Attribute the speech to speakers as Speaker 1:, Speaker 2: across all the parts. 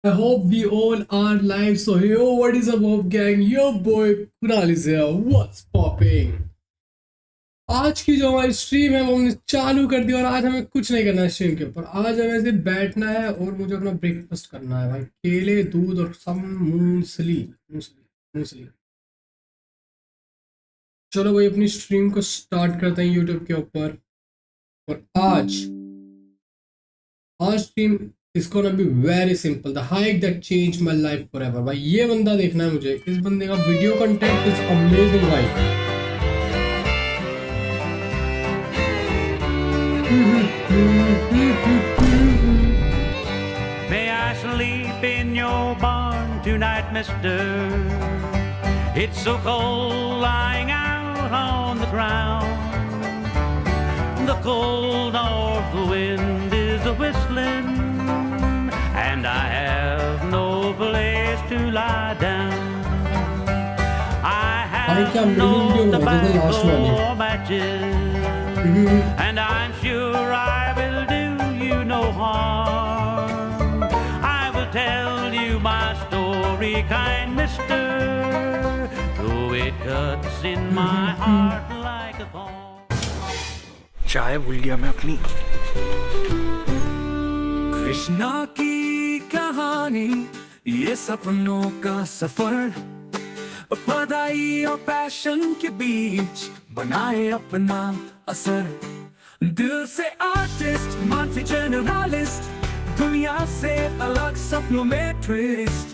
Speaker 1: I hope we all are live. So, yo, what is up, Hope Gang? Your boy Kunal is here. What's popping? आज की जो हमारी stream है वो हमने चालू कर दी और आज हमें कुछ नहीं करना है स्ट्रीम के ऊपर। आज हमें सिर्फ बैठना है और मुझे अपना ब्रेकफास्ट करना है भाई। केले, दूध और सम मूंगफली मूंगफली मूंगफली। चलो भाई अपनी स्ट्रीम को स्टार्ट करते हैं यूट्यूब के ऊपर। और आज stream is gonna be very simple, the hike that change my life forever. भाई ये बंदा देखना है मुझे, इस बंदे का वीडियो कंटेंट इज अमेजिंग भाई।
Speaker 2: May I sleep in your barn tonight, mister? It's so cold lying out on the ground. The cold north wind is a-whistling, and I have no place to lie down. I have no tobacco or matches, and I'm sure I will do you no harm. I will tell you my story, kind mister, though it cuts in my heart like a thorn.
Speaker 3: चाय भूल गया मैं अपनी।
Speaker 4: कृष्णा की कहानी, ये सपनों का सफर, पढ़ाई और पैशन के बीच बनाए अपना असर। दिल से आर्टिस्ट, मन से जर्नलिस्ट, दुनिया से अलग सपनों में ट्विस्ट।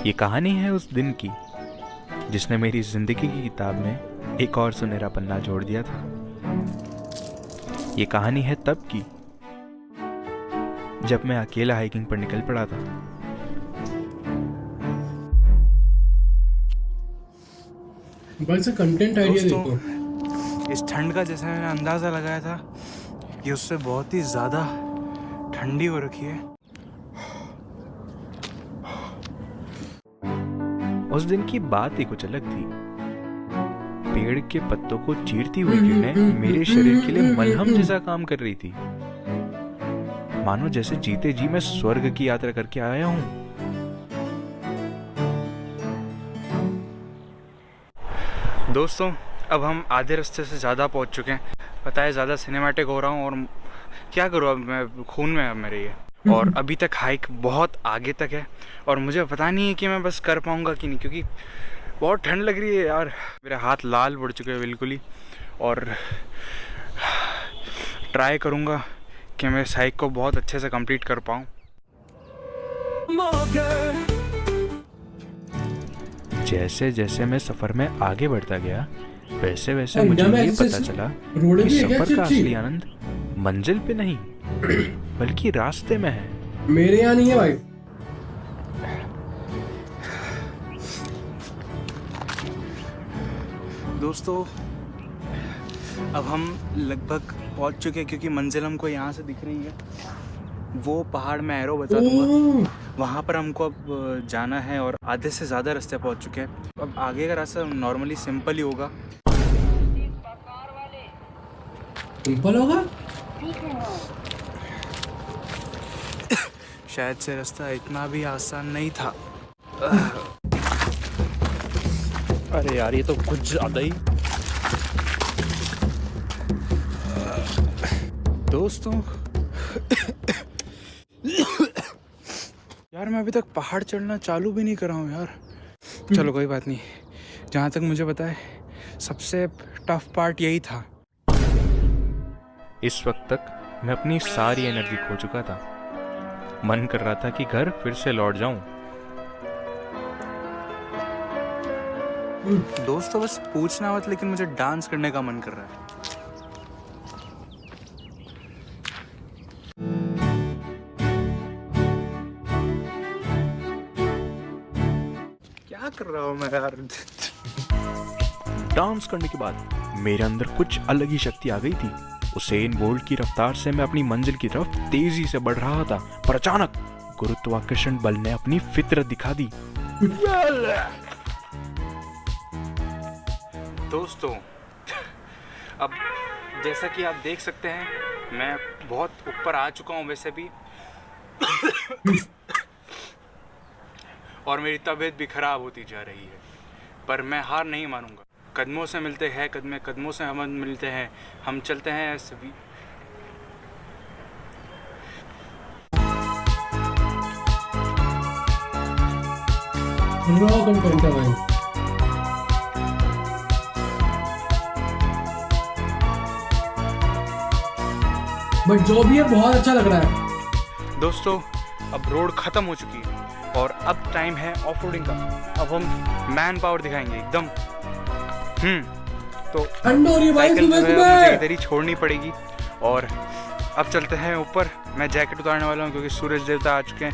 Speaker 3: ये कहानी है उस दिन की जिसने मेरी जिंदगी की किताब में एक और सुनहरा पन्ना जोड़ दिया था। ये कहानी है तब की जब मैं अकेला हाइकिंग पर निकल पड़ा था।
Speaker 1: भाई से कंटेंट आइडिया देखो।
Speaker 5: इस ठंड का जैसा मैंने अंदाजा लगाया था, ये उससे बहुत ही ज्यादा ठंडी हो रखी है।
Speaker 3: उस दिन की बात ही कुछ अलग थी। पेड़ के पत्तों को चीरती हुई किरणें मेरे शरीर के लिए मलहम जैसा काम कर रही थी। मानो जैसे जीते जी मैं स्वर्ग की यात्रा करके आया हूं। दोस्तों, अब हम आधे रास्ते से ज़्यादा पहुंच चुके हैं। पता है ज़्यादा सिनेमैटिक हो रहा हूँ और क्या करूँ, अब मैं खून में है मेरे ये। और अभी तक हाइक बहुत आगे तक है और मुझे पता नहीं है कि मैं बस कर पाऊँगा कि नहीं, क्योंकि बहुत ठंड लग रही है यार। मेरे हाथ लाल पड़ चुके हैं बिल्कुल ही। और ट्राई करूँगा कि मैं इस हाइक को बहुत अच्छे से कंप्लीट कर पाऊँ। जैसे जैसे मैं सफ़र में आगे बढ़ता गया वैसे वैसे मुझे ये पता चला कि सफ़र का असली आनंद मंजिल पे नहीं बल्कि रास्ते में है।
Speaker 1: मेरे यहाँ नहीं है भाई।
Speaker 5: दोस्तों, अब हम लगभग पहुंच चुके हैं क्योंकि मंजिल हमको यहाँ से दिख रही है। वो पहाड़ में एरो बता दूंगा, वहाँ पर हमको अब जाना है और आधे से ज़्यादा रास्ते पहुंच चुके हैं। अब आगे का रास्ता नॉर्मली सिंपल ही होगा।
Speaker 1: सिंपल होगा?
Speaker 5: शायद से रास्ता इतना भी आसान नहीं था।
Speaker 3: अरे यार, ये तो कुछ ज़्यादा ही।
Speaker 5: दोस्तों यार, मैं अभी तक पहाड़ चढ़ना चालू भी नहीं कर रहा हूँ यार। चलो कोई बात नहीं, जहाँ तक मुझे पता है सबसे टफ पार्ट यही था।
Speaker 3: इस वक्त तक मैं अपनी सारी एनर्जी खो चुका था। मन कर रहा था कि घर फिर से लौट जाऊं।
Speaker 5: दोस्तों बस पूछना मत, लेकिन मुझे डांस करने का मन कर रहा है। क्या कर रहा हूँ मैं यार?
Speaker 3: डांस करने के बाद मेरे अंदर कुछ अलग ही शक्ति आ गई थी। उसेन बोल्ट की रफ्तार से मैं अपनी मंजिल की तरफ तेजी से बढ़ रहा था, पर अचानक गुरुत्वाकर्षण बल ने अपनी फितरत दिखा दी। दोस्तों अब जैसा कि आप देख सकते हैं मैं बहुत ऊपर आ चुका हूँ वैसे भी और मेरी तबीयत भी ख़राब होती जा रही है, पर मैं हार नहीं मानूंगा। कदमों से मिलते हैं कदमों से हम मिलते हैं, हम चलते हैं सभी।
Speaker 1: रॉ कंटेंट है भाई। बट जो भी है बहुत अच्छा लग रहा है।
Speaker 3: दोस्तों अब रोड ख़त्म हो चुकी है और अब टाइम है ऑफ रोडिंग का। अब हम मैन पावर दिखाएंगे एकदम। तो
Speaker 1: ठंड हो रही है भाई
Speaker 3: साइकिल
Speaker 1: सुबह
Speaker 3: जो है
Speaker 1: सुबह।
Speaker 3: मुझे इधर ही छोड़नी पड़ेगी और अब चलते हैं ऊपर। मैं जैकेट उतारने वाला हूँ क्योंकि सूरज देवता आ चुके हैं।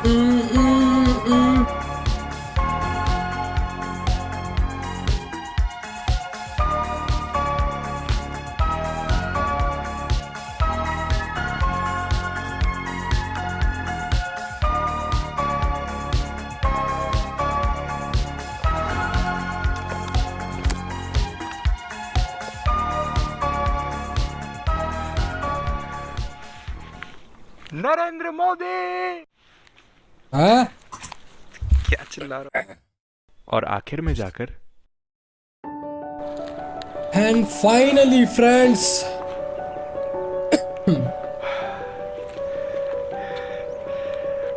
Speaker 1: हम्म, हम्म, हम्म।
Speaker 3: नरेंद्र मोदी
Speaker 1: हाँ?
Speaker 3: क्या चिल्ला रहा है। और आखिर में जाकर
Speaker 1: And finally, friends,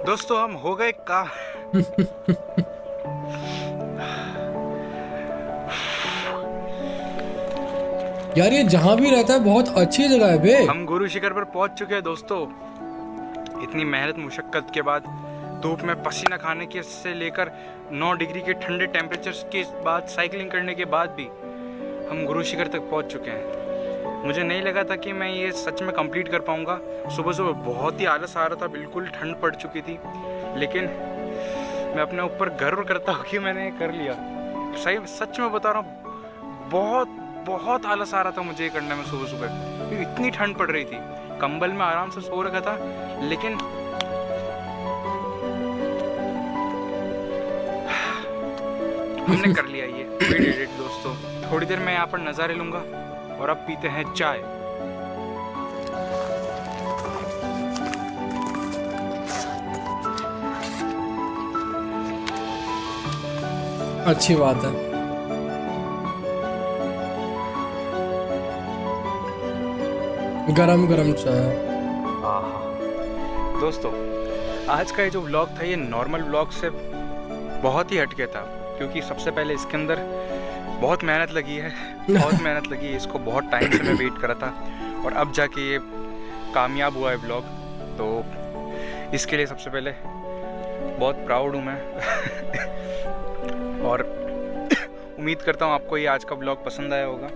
Speaker 3: दोस्तों हम हो गए का
Speaker 1: यार ये जहाँ भी रहता है बहुत अच्छी जगह है बे।
Speaker 3: हम गुरु शिखर पर पहुंच चुके हैं दोस्तों। इतनी मेहनत मुशक्कत के बाद, धूप में पसीना खाने के से लेकर 9 डिग्री के ठंडे टेम्परेचर के बाद, साइकिलिंग करने के बाद भी हम गुरु शिखर तक पहुंच चुके हैं। मुझे नहीं लगा था कि मैं ये सच में कंप्लीट कर पाऊंगा। सुबह सुबह बहुत ही आलस आ रहा था, बिल्कुल ठंड पड़ चुकी थी, लेकिन मैं अपने ऊपर गर्व करता हूँ कि मैंने कर लिया। सही सच में बता रहा हूँ, बहुत बहुत आलस आ रहा था मुझे ये करने में सुबह सुबह, क्योंकि इतनी ठंड पड़ रही थी। कंबल में आराम से सो रखा था, लेकिन हमने कर लिया ये। We did it, दोस्तों। थोड़ी देर मैं यहाँ पर नज़ारे लूँगा और अब पीते हैं चाय।
Speaker 1: अच्छी बात है। गरम गरम चाय।
Speaker 3: दोस्तों आज का ये जो व्लॉग था, ये नॉर्मल व्लॉग से बहुत ही हटके था, क्योंकि सबसे पहले इसके अंदर बहुत मेहनत लगी है। बहुत मेहनत लगी है, इसको बहुत टाइम से मैं वेट करा था और अब जाके ये कामयाब हुआ है व्लॉग। तो इसके लिए सबसे पहले बहुत प्राउड हूँ मैं और उम्मीद करता हूँ आपको ये आज का व्लॉग पसंद आया होगा।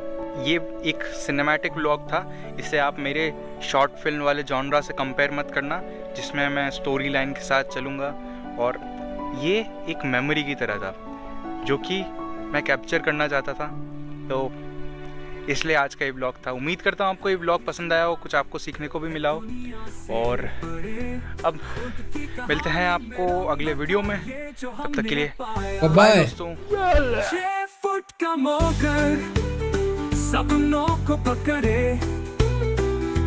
Speaker 3: ये एक सिनेमैटिक व्लॉग था, इसे आप मेरे शॉर्ट फिल्म वाले जॉनरा से कंपेयर मत करना, जिसमें मैं स्टोरी लाइन के साथ चलूँगा। और ये एक मेमोरी की तरह था जो कि मैं कैप्चर करना चाहता था, तो इसलिए आज का ये व्लॉग था। उम्मीद करता हूँ आपको ये व्लॉग पसंद आया हो, कुछ आपको सीखने को भी मिला हो। और अब मिलते हैं आपको अगले वीडियो में, तब तक के लिए
Speaker 1: बाय
Speaker 3: दोस्तों।
Speaker 4: 6 फुट का मोकर सपनों को पकड़े,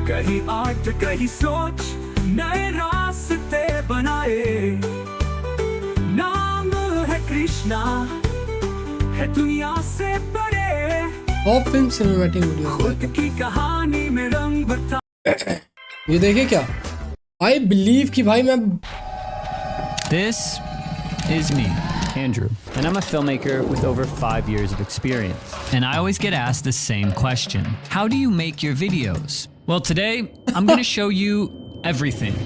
Speaker 4: कहीं आर्ट कहीं सोच, नए रास्ते बनाए। नाम है कृष्णा, है दुनिया से बड़े,
Speaker 1: ऑफ फिल्म सिनेमैटिक वीडियो।
Speaker 4: खुद की कहानी में रंग भरता।
Speaker 1: ये देखिए क्या, आई बिलीव कि भाई मैं
Speaker 6: This is me, Andrew, and I'm a filmmaker with over 5 years of experience. And I always get asked the same question. How do you make your videos? Well, today I'm going to show you everything.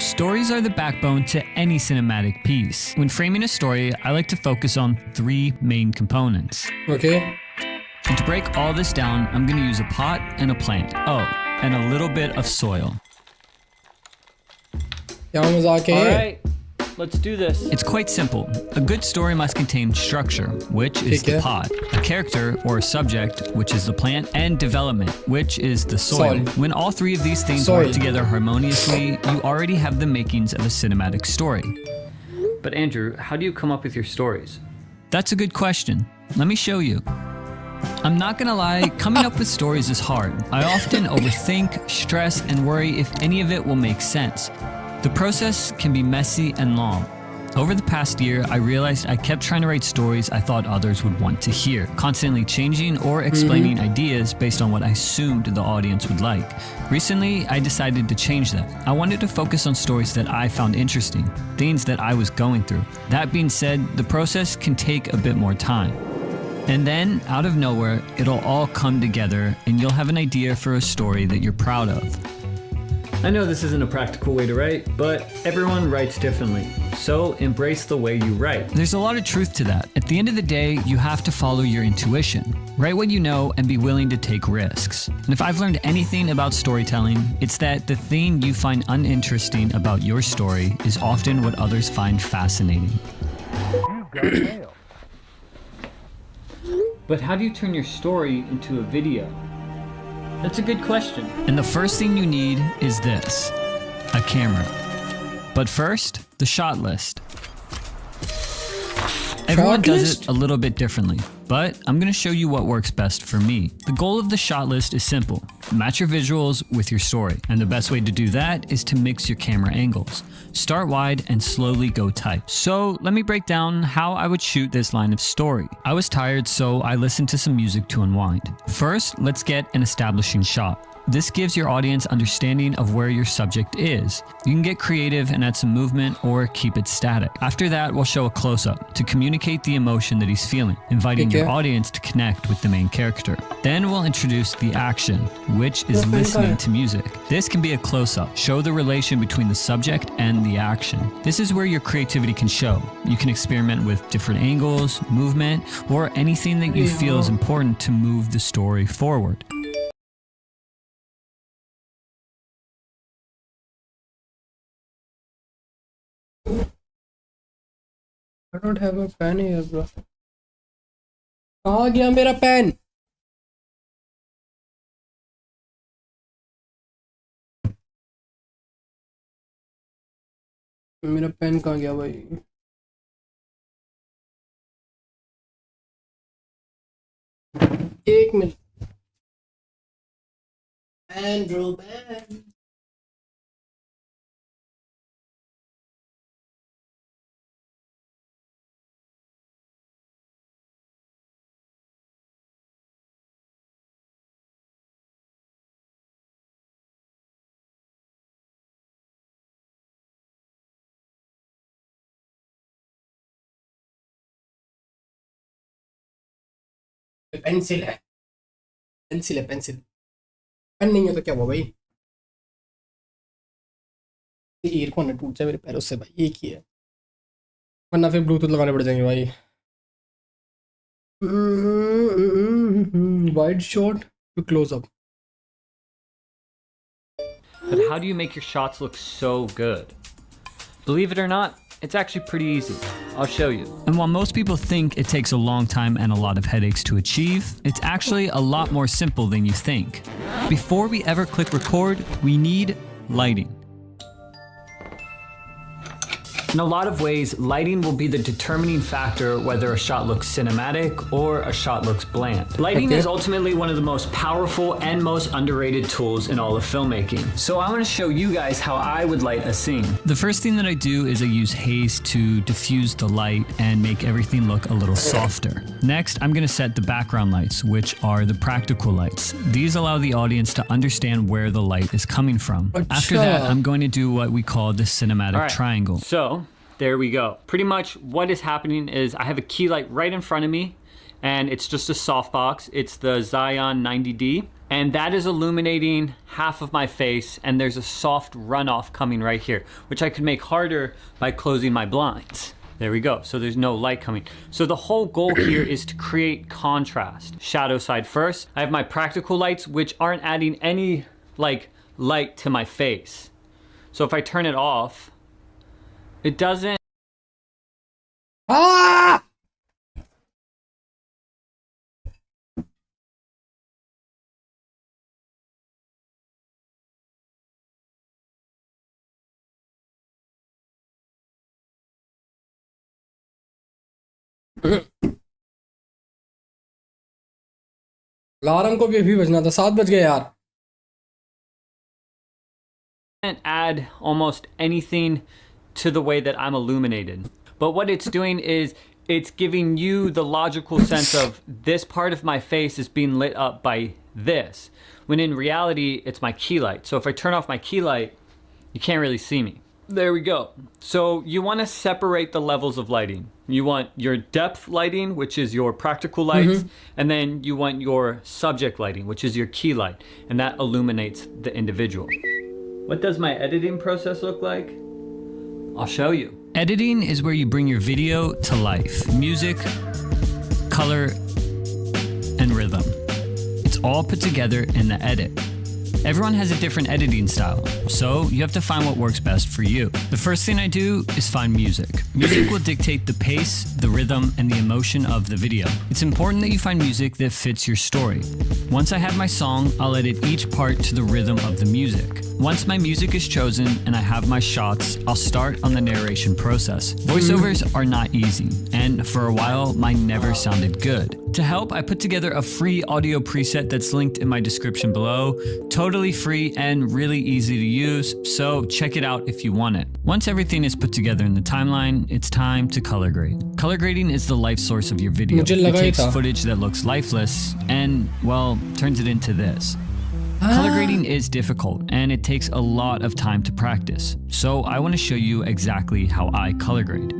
Speaker 6: Stories are the backbone to any cinematic piece. When framing a story, I like to focus on 3 main components.
Speaker 1: Okay
Speaker 6: And to break all this down, I'm going to use a pot and a plant. Oh, and a little bit of soil.
Speaker 1: क्या मजाक है ये?
Speaker 6: Let's do this. It's quite simple. A good story must contain structure, which is the
Speaker 1: Okay.
Speaker 6: pot, a character or a subject, which is the plant, and development, which is the soil.
Speaker 1: Soil.
Speaker 6: When all 3 of these things
Speaker 1: Soil.
Speaker 6: work together harmoniously, you already have the makings of a cinematic story. But Andrew, how do you come up with your stories? That's a good question. Let me show you. I'm not gonna lie, coming up with stories is hard. I often overthink, stress, and worry if any of it will make sense. The process can be messy and long. Over the past year, I realized I kept trying to write stories I thought others would want to hear, constantly changing or explaining ideas based on what I assumed the audience would like. Recently, I decided to change that. I wanted to focus on stories that I found interesting, things that I was going through. That being said, the process can take a bit more time. And then, out of nowhere, it'll all come together and you'll have an idea for a story that you're proud of. I know this isn't a practical way to write, but everyone writes differently. So embrace the way you write. There's a lot of truth to that. At the end of the day, you have to follow your intuition. Write what you know and be willing to take risks. And if I've learned anything about storytelling, it's that the thing you find uninteresting about your story is often what others find fascinating. But how do you turn your story into a video? That's a good question. And the first thing you need is this, a camera. But first, the shot list. Everyone does it a little bit differently, but I'm gonna show you what works best for me. The goal of the shot list is simple. Match your visuals with your story, and the best way to do that is to mix your camera angles. Start wide and slowly go tight. So let me break down how I would shoot this line of story. I was tired, so I listened to some music to unwind. First, let's get an establishing shot. This gives your audience understanding of where your subject is. You can get creative and add some movement or keep it static. After that, we'll show a close-up to communicate the emotion that he's feeling, inviting your audience to connect with the main character. Then we'll introduce the action, which is listening to music. This can be a close-up. Show the relation between the subject and the action. This is where your creativity can show. You can experiment with different angles, movement, or anything that you feel is important to move the story forward.
Speaker 1: I don't have a pen here, bro. कहाँ गया मेरा pen? मेरा pen कहाँ गया भाई? एक minute. Pen bro, pen. Pencil है, pencil है, पेंसिल. पेन नहीं है तो क्या हुआ भाई? ये ईयरफोन है, टूट जाए मेरे पैरों से भाई. एक ही है, वरना फिर ब्लूटूथ लगाने पड़ जाएंगे भाई. Wide shot to close up.
Speaker 6: But how do you make your shots look so good? Believe it or not, it's actually pretty easy. I'll show you. And while most people think it takes a long time and a lot of headaches to achieve, it's actually a lot more simple than you think. Before we ever click record, we need lighting. In a lot of ways, lighting will be the determining factor whether a shot looks cinematic or a shot looks bland. Lighting is ultimately one of the most powerful and most underrated tools in all of filmmaking. So I want to show you guys how I would light a scene. The first thing that I do is I use haze to diffuse the light and make everything look a little softer. Next, I'm going to set the background lights, which are the practical lights. These allow the audience to understand where the light is coming from. After that, I'm going to do what we call the cinematic triangle. So there we go. Pretty much what is happening is I have a key light right in front of me, and it's just a softbox. It's the Xeon 90D, and that is illuminating half of my face, and there's a soft runoff coming right here, which I could make harder by closing my blinds. There we go. So there's no light coming. So the whole goal here is to create contrast. Shadow side first. I have my practical lights, which aren't adding any like light to my face. So if I turn it off, it doesn't.
Speaker 1: Ah! Alarm को भी अभी बजना था, 7 बज गए यार.
Speaker 6: Can't add almost anything to the way that I'm illuminated. But what it's doing is it's giving you the logical sense of this part of my face is being lit up by this, when in reality it's my key light. So if I turn off my key light, you can't really see me. There we go. So you want to separate the levels of lighting. You want your depth lighting, which is your practical lights, and then you want your subject lighting, which is your key light, and that illuminates the individual. What does my editing process look like? I'll show you. Editing is where you bring your video to life. Music, color, and rhythm. It's all put together in the edit. Everyone has a different editing style, so you have to find what works best for you. The first thing I do is find music. Music will dictate the pace, the rhythm, and the emotion of the video. It's important that you find music that fits your story. Once I have my song, I'll edit each part to the rhythm of the music. Once my music is chosen and I have my shots, I'll start on the narration process. Voiceovers are not easy, and for a while, mine never sounded good. To help, I put together a free audio preset that's linked in my description below. Totally free and really easy to use, so check it out if you want it. Once everything is put together in the timeline, it's time to color grade. Color grading is the life source of your video. It takes footage that looks lifeless and, well, turns it into this. Color grading is difficult and it takes a lot of time to practice, so I want to show you exactly how I color grade.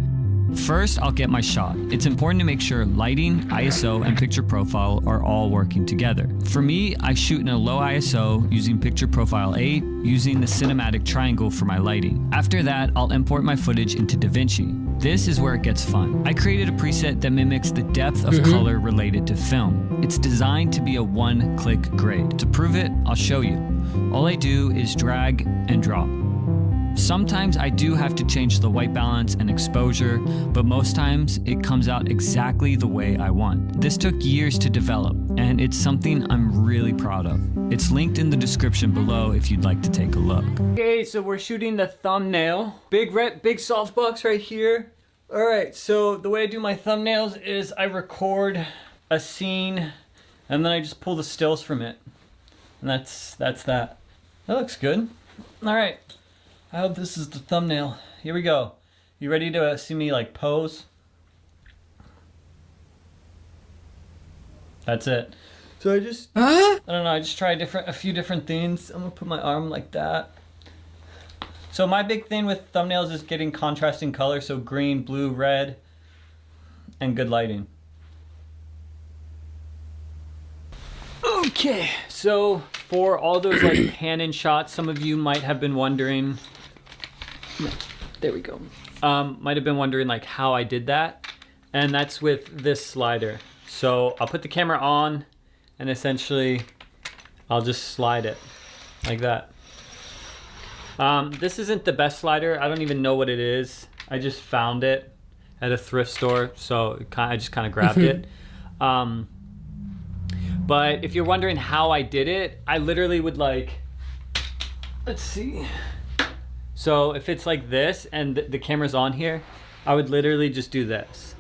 Speaker 6: First, I'll get my shot. It's important to make sure lighting, ISO, and picture profile are all working together. For me, I shoot in a low ISO using picture profile 8, using the cinematic triangle for my lighting. After that, I'll import my footage into DaVinci. This is where it gets fun. I created a preset that mimics the depth of color related to film. It's designed to be a one-click grade. To prove it, I'll show you. All I do is drag and drop. Sometimes I do have to change the white balance and exposure, but most times it comes out exactly the way I want. This took years to develop, and it's something I'm really proud of. It's linked in the description below if you'd like to take a look. Okay, so we're shooting the thumbnail. Big softbox right here. All right, so the way I do my thumbnails is I record a scene, and then I just pull the stills from it. And that's that. That looks good. All right. I hope this is the thumbnail. Here we go. You ready to see me like pose? That's it. So I just, I don't know, I just try a few different things. I'm gonna put my arm like that. So my big thing with thumbnails is getting contrasting color, so green, blue, red, and good lighting. Okay, so for all those like pan-in shots, some of you might have been wondering, there we go, might have been wondering like how I did that, and that's with this slider. So I'll put the camera on and essentially I'll just slide it like that. This isn't the best slider. I don't even know what it is. I just found it at a thrift store, so I just kind of grabbed it. But if you're wondering how I did it, I literally would like, let's see. So if it's like this and the camera's on here, I would literally just do this.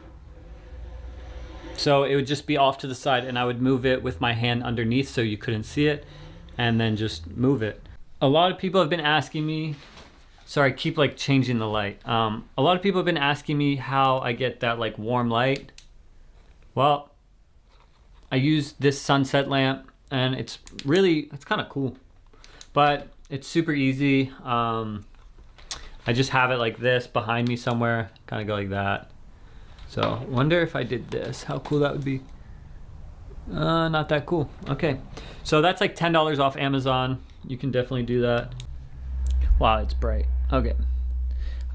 Speaker 6: So it would just be off to the side and I would move it with my hand underneath so you couldn't see it, and then just move it. A lot of people have been asking me, sorry, I keep like changing the light. A lot of people have been asking me how I get that like warm light. Well, I use this sunset lamp and it's kind of cool, but it's super easy. I just have it like this behind me somewhere, kind of go like that. So wonder if I did this, how cool that would be. Not that cool. Okay, so that's like $10 off Amazon. You can definitely do that. Wow, it's bright. Okay,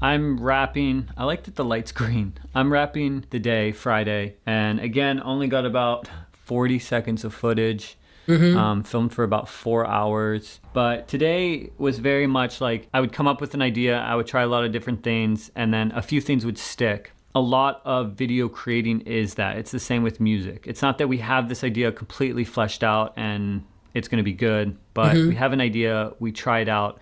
Speaker 6: I'm wrapping, I like that the light's green. I'm wrapping the day, Friday, and again, only got about 40 seconds of footage. Filmed for about 4 hours. But today was very much like I would come up with an idea, I would try a lot of different things, and then a few things would stick. A lot of video creating is that. It's the same with music. It's not that we have this idea completely fleshed out and it's going to be good, but we have an idea, we try it out,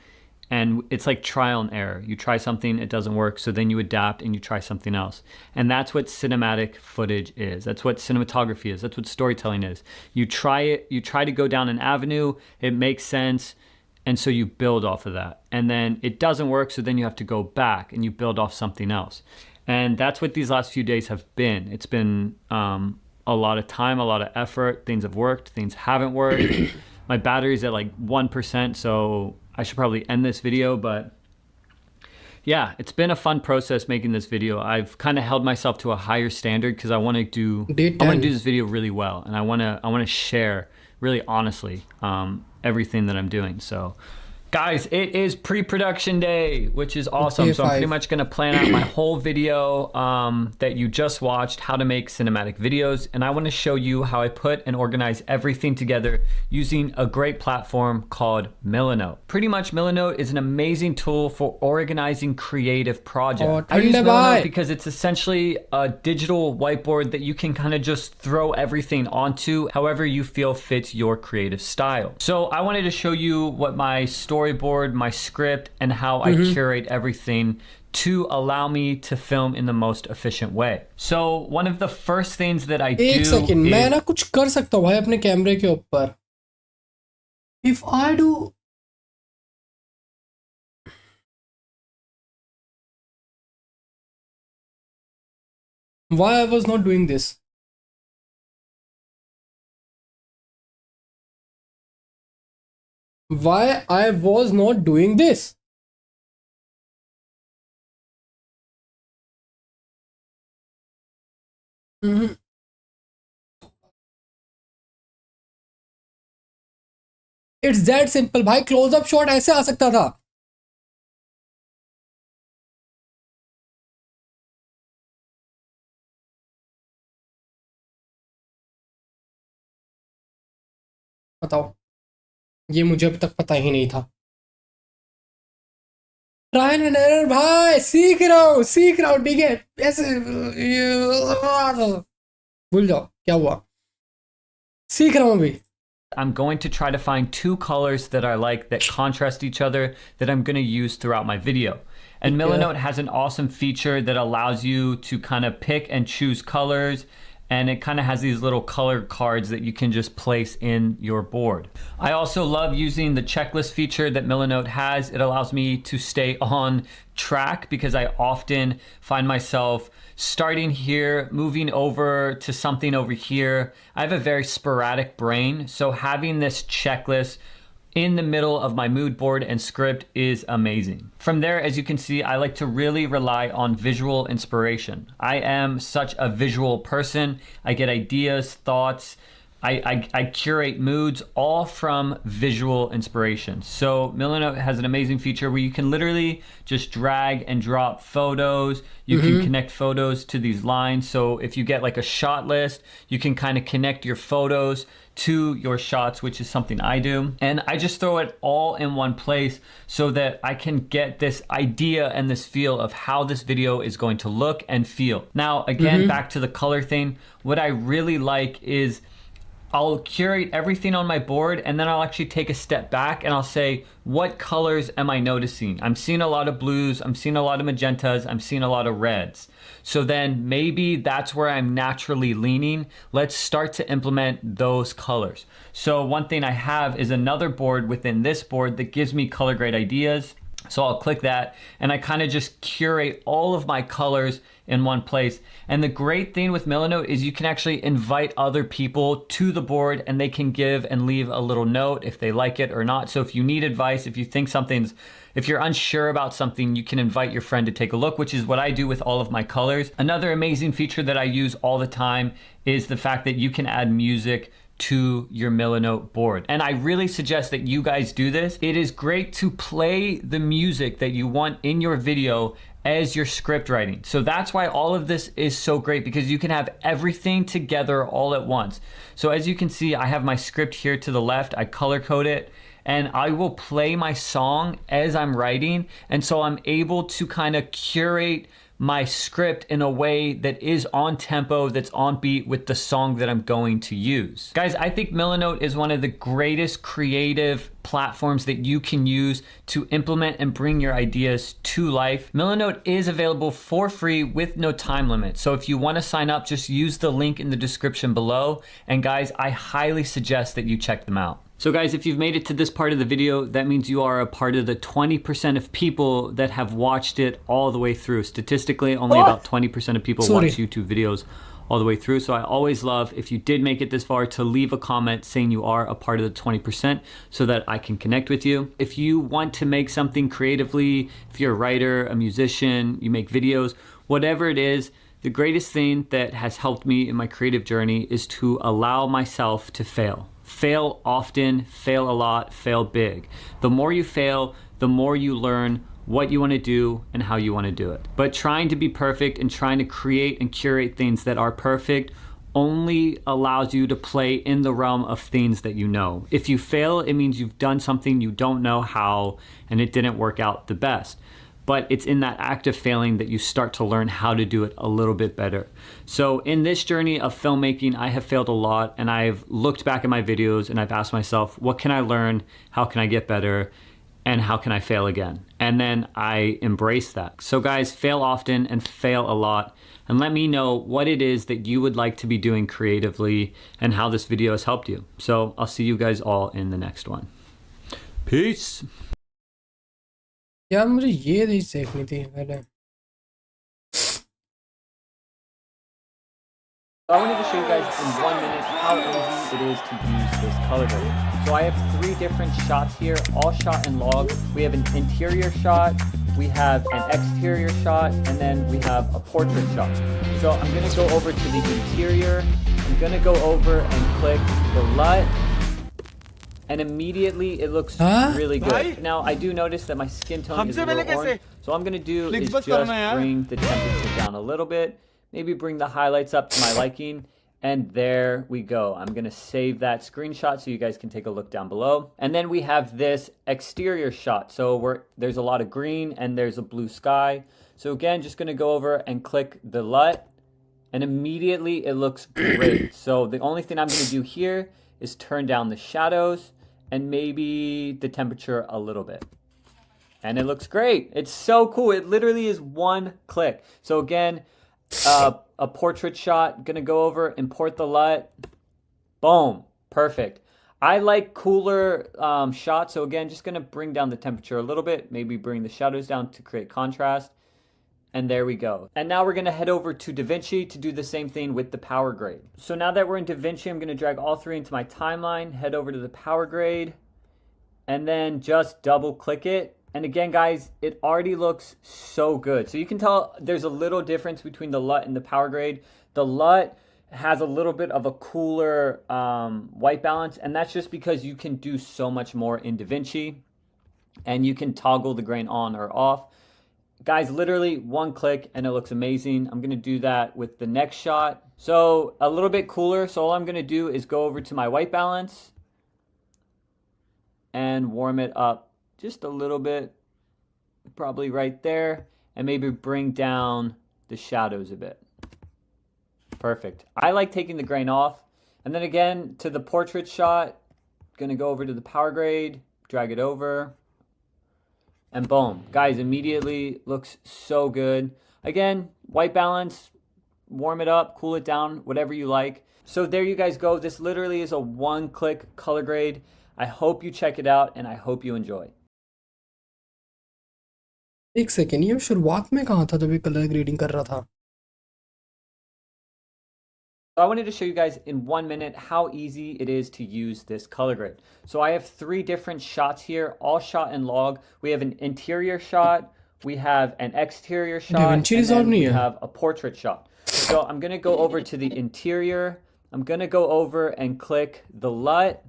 Speaker 6: And it's like trial and error. You try something, it doesn't work, so then you adapt and you try something else. And that's what cinematic footage is. That's what cinematography is. That's what storytelling is. You try it, you try to go down an avenue, it makes sense, and so you build off of that. And then it doesn't work, so then you have to go back and you build off something else. And that's what these last few days have been. It's been a lot of time, a lot of effort. Things have worked, things haven't worked. My battery's at like 1%, so I should probably end this video, but yeah, it's been a fun process making this video. I've kind of held myself to a higher standard because I want to do this video really well, and I want to share really honestly everything that I'm doing. So guys, it is pre-production day, which is awesome. So I'm pretty much going to plan out my whole video that you just watched, how to make cinematic videos. And I want to show you how I put and organize everything together using a great platform called Milanote. Pretty much Milanote is an amazing tool for organizing creative projects. I use Milanote because it's essentially a digital whiteboard that you can kind of just throw everything onto however you feel fits your creative style. So I wanted to show you what my storyboard, my script, and how I curate everything to allow me to film in the most efficient way. So one of the first things that I do
Speaker 1: एक second, मैं ना कुछ कर सकता हूँ भाई अपने कैमरे के ऊपर. If I do, why I was not doing this? Why I was not doing this? It's that simple भाई. क्लोज अप शॉट ऐसे आ सकता था. बताओ, ये मुझे अब तक पता ही नहीं था. ट्रायल एंड एरर भाई, सीख रहा हूँ ठीक है. ऐसे भूल जाओ क्या हुआ, सीख रहा हूँ अभी.
Speaker 6: I'm going to try to find two colors that I like that contrast each other that I'm going to use throughout my video. And Milanote has an awesome feature that allows you to kind of pick and choose colors, and it kind of has these little color cards that you can just place in your board. I also love using the checklist feature that Milanote has. It allows me to stay on track because I often find myself starting here, moving over to something over here. I have a very sporadic brain, so having this checklist in the middle of my mood board and script is amazing. From there, as you can see, I like to really rely on visual inspiration. I am such a visual person. I get ideas, thoughts, I curate moods all from visual inspiration. So Milanote has an amazing feature where you can literally just drag and drop photos. You can connect photos to these lines. So if you get like a shot list, you can kind of connect your photos to your shots, which is something I do. And I just throw it all in one place so that I can get this idea and this feel of how this video is going to look and feel. Now, again, back to the color thing, what I really like is I'll curate everything on my board, and then I'll actually take a step back and I'll say, what colors am I noticing? I'm seeing a lot of blues, I'm seeing a lot of magentas, I'm seeing a lot of reds. So then maybe that's where I'm naturally leaning. Let's start to implement those colors. So one thing I have is another board within this board that gives me color grade ideas. So I'll click that and I kind of just curate all of my colors in one place. And the great thing with Milanote is you can actually invite other people to the board and they can give and leave a little note if they like it or not. So if you need advice, if you think if you're unsure about something, you can invite your friend to take a look, which is what I do with all of my colors. Another amazing feature that I use all the time is the fact that you can add music to your Milanote board. And I really suggest that you guys do this. It is great to play the music that you want in your video as your script writing. So that's why all of this is so great, because you can have everything together all at once. So as you can see, I have my script here to the left. I color code it and I will play my song as I'm writing. And so I'm able to kind of curate my script in a way that is on tempo, that's on beat with the song that I'm going to use. Guys, I think Milanote is one of the greatest creative platforms that you can use to implement and bring your ideas to life. Milanote is available for free with no time limit. So if you want to sign up, just use the link in the description below. And guys, I highly suggest that you check them out. So guys, if you've made it to this part of the video, that means you are a part of the 20% of people that have watched it all the way through. Statistically, only about 20% of people watch YouTube videos all the way through. So I always love, if you did make it this far, to leave a comment saying you are a part of the 20% so that I can connect with you. If you want to make something creatively, if you're a writer, a musician, you make videos, whatever it is, the greatest thing that has helped me in my creative journey is to allow myself to fail. Fail often, fail a lot, fail big. The more you fail, the more you learn what you want to do and how you want to do it. But trying to be perfect and trying to create and curate things that are perfect only allows you to play in the realm of things that you know. If you fail, it means you've done something you don't know how and it didn't work out the best. But it's in that act of failing that you start to learn how to do it a little bit better. So in this journey of filmmaking, I have failed a lot, and I've looked back at my videos and I've asked myself, what can I learn? How can I get better? And how can I fail again? And then I embrace that. So guys, fail often and fail a lot. And let me know what it is that you would like to be doing creatively and how this video has helped you. So I'll see you guys all in the next one. Peace.
Speaker 1: यार मुझे ये नहीं देखनी थी पहले.
Speaker 6: I wanted to show you guys in 1 minute how easy it is to use this color grade. So I have 3 different shots here, all shot in log. We have an interior shot, we have an exterior shot, and then we have a portrait shot. So I'm gonna go over to the interior, I'm gonna go over and click the LUT, and immediately it looks really good. Now I do notice that my skin tone is a little orange, so all I'm gonna do is just bring the temperature down a little bit. Maybe bring the highlights up to my liking, and there we go. I'm gonna save that screenshot so you guys can take a look down below. And then we have this exterior shot. So there's a lot of green and there's a blue sky. So again, just gonna go over and click the LUT, and immediately it looks great. So the only thing I'm gonna do here is turn down the shadows and maybe the temperature a little bit. And it looks great. It's so cool. It literally is 1 click. So again, a portrait shot, gonna go over, import the LUT, boom, perfect. I like cooler shots, so again, just gonna bring down the temperature a little bit, maybe bring the shadows down to create contrast, and there we go. And now we're gonna head over to DaVinci to do the same thing with the power grade. So now that we're in DaVinci, I'm gonna drag all 3 into my timeline, head over to the power grade, and then just double click it. And again, guys, it already looks so good. So you can tell there's a little difference between the LUT and the power grade. The LUT has a little bit of a cooler white balance, and that's just because you can do so much more in DaVinci, and you can toggle the grain on or off. Guys, literally 1 click and it looks amazing. I'm gonna do that with the next shot. So a little bit cooler, so all I'm gonna do is go over to my white balance and warm it up just a little bit, probably right there, and maybe bring down the shadows a bit. Perfect. I like taking the grain off. And then again, to the portrait shot, gonna go over to the power grade, drag it over, and boom. Guys, immediately looks so good. Again, white balance, warm it up, cool it down, whatever you like. So there you guys go. This literally is a 1-click color grade. I hope you check it out, and I hope you enjoy.
Speaker 1: एक second, ये शुरुआत में कहाँ था जब ये colour grading कर रहा था?
Speaker 6: I wanted to show you guys in 1 minute how easy it is to use this color grade. So I have 3 different shots here, all shot in log. We have an interior shot, we have an exterior shot, and then we have a portrait shot. So I'm gonna go over to the interior, I'm gonna go over and click the LUT,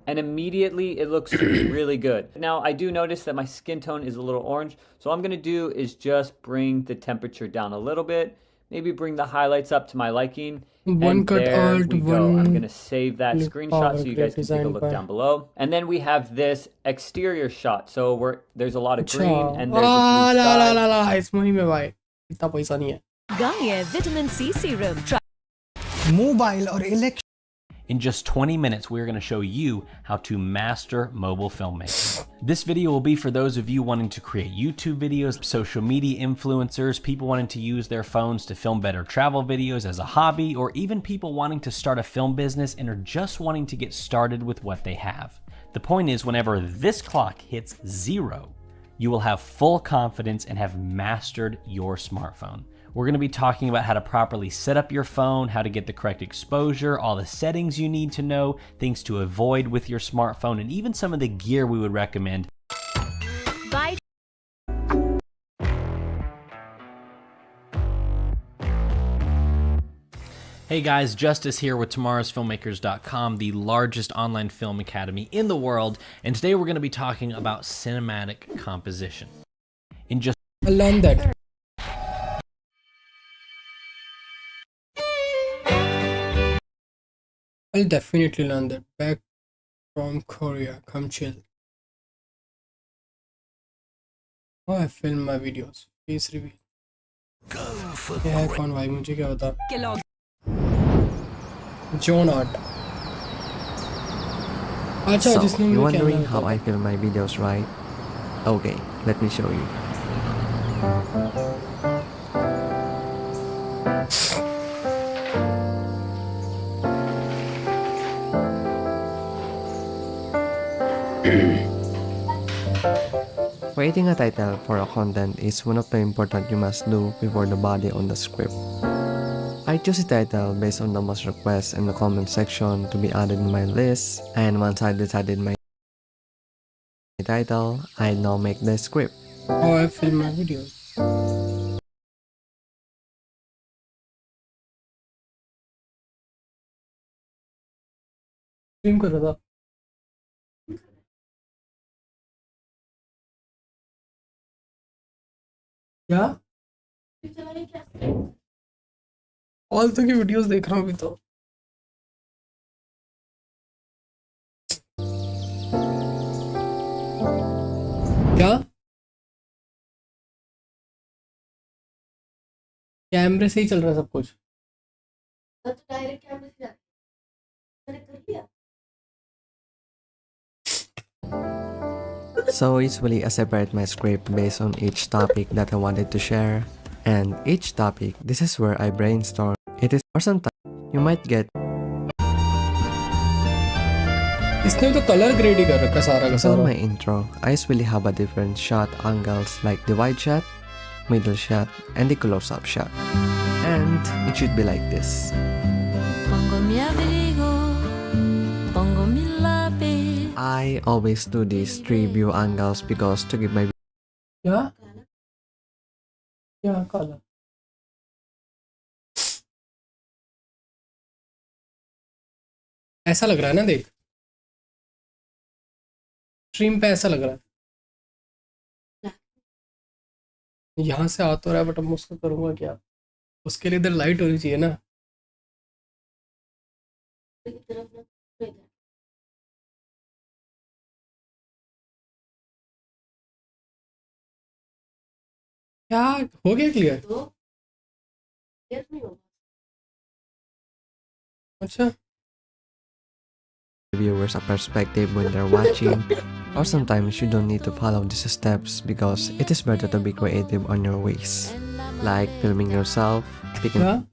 Speaker 6: and immediately it looks really good. Now I do notice that my skin tone is a little orange, so all I'm gonna do is just bring the temperature down a little bit, maybe bring the highlights up to my liking, and there we go. I'm gonna save that screenshot so you guys can take a look down below. And then we have this exterior shot, so there's a lot of green and there's a blue sky.
Speaker 1: इसमें में भाई इतना पैसा नहीं है.
Speaker 7: Garnier Vitamin C Serum.
Speaker 8: Mobile और electric
Speaker 7: In just 20 minutes, we're going to show you how to master mobile filmmaking. This video will be for those of you wanting to create YouTube videos, social media influencers, people wanting to use their phones to film better travel videos as a hobby, or even people wanting to start a film business and are just wanting to get started with what they have. The point is, whenever this clock hits 0, you will have full confidence and have mastered your smartphone. We're going to be talking about how to properly set up your phone, how to get the correct exposure, all the settings you need to know, things to avoid with your smartphone, and even some of the gear we would recommend.
Speaker 8: Bye.
Speaker 7: Hey guys, Justice here with Tomorrow'sFilmmakers.com, the largest online film academy in the world, and today we're going to be talking about cinematic composition. In just
Speaker 1: I learned that. I'll definitely learn that. Back from Korea, come chill. Oh, I film my videos. Face reveal. क्या है कौन भाई मुझे क्या बता? John Art. अच्छा
Speaker 9: So,
Speaker 1: जिसने
Speaker 9: you're
Speaker 1: मुझे
Speaker 9: wondering
Speaker 1: camera
Speaker 9: how I film my videos, right? Okay, let me show you. Creating a title for a content is one of the important you must do before the body on the script. I choose a title based on the most requests in the comment section to be added in my list, and once I decided my title, I now make the script.
Speaker 1: How I film my videos. Stream कर रहा था. क्या? फालतू की videos देख रहा हूँ अभी तो. क्या? कैमरे से ही चल रहा है सब कुछ.
Speaker 8: डायरेक्ट कैमरे से मैंने कर लिया.
Speaker 9: So usually I separate my script based on each topic that I wanted to share, and each topic, this is where I brainstorm. It is, or sometimes you might get.
Speaker 1: इसने तो colour grade ही कर रखा सारा का
Speaker 9: So
Speaker 1: सारा.
Speaker 9: my intro, I usually have a different shot angles like the wide shot, middle shot, and the close-up shot. And it should be like this.
Speaker 8: Pongo mi abrigo, pongo mi lápiz.
Speaker 9: I always do these 3 view angles because to give my
Speaker 1: क्या? क्या काला? ऐसा लग रहा है ना देख. Stream पे ऐसा लग रहा है. यहाँ से आ तो रहा है बट अब मैं उसको करूँगा क्या? उसके लिए इधर लाइट होनी चाहिए ना. क्या हो गया क्लियर? अच्छा.
Speaker 9: viewers a perspective when they're watching, or sometimes you don't need to follow these steps because it is better to be creative on your ways, like filming yourself, picking
Speaker 1: क्या?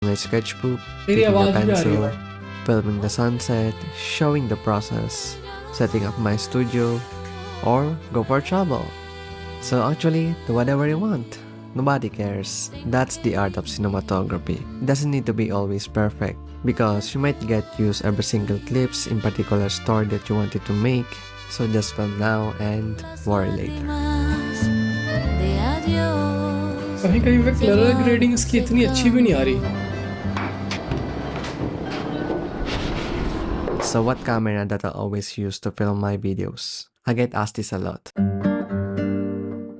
Speaker 9: a sketchbook,
Speaker 1: तेरी
Speaker 9: picking a
Speaker 1: आवाज भी आ रही है
Speaker 9: pencil,
Speaker 1: भाई.
Speaker 9: filming the sunset, showing the process, setting up my studio, or go for travel. So actually, do whatever you want. Nobody cares. That's the art of cinematography. It doesn't need to be always perfect because you might get used every single clips in particular story that you wanted to make. So just film now and worry later.
Speaker 1: कहीं कहीं पे colour grading इसकी इतनी अच्छी भी नहीं आ रही.
Speaker 9: So what camera that I always use to film my videos? I get asked this a lot.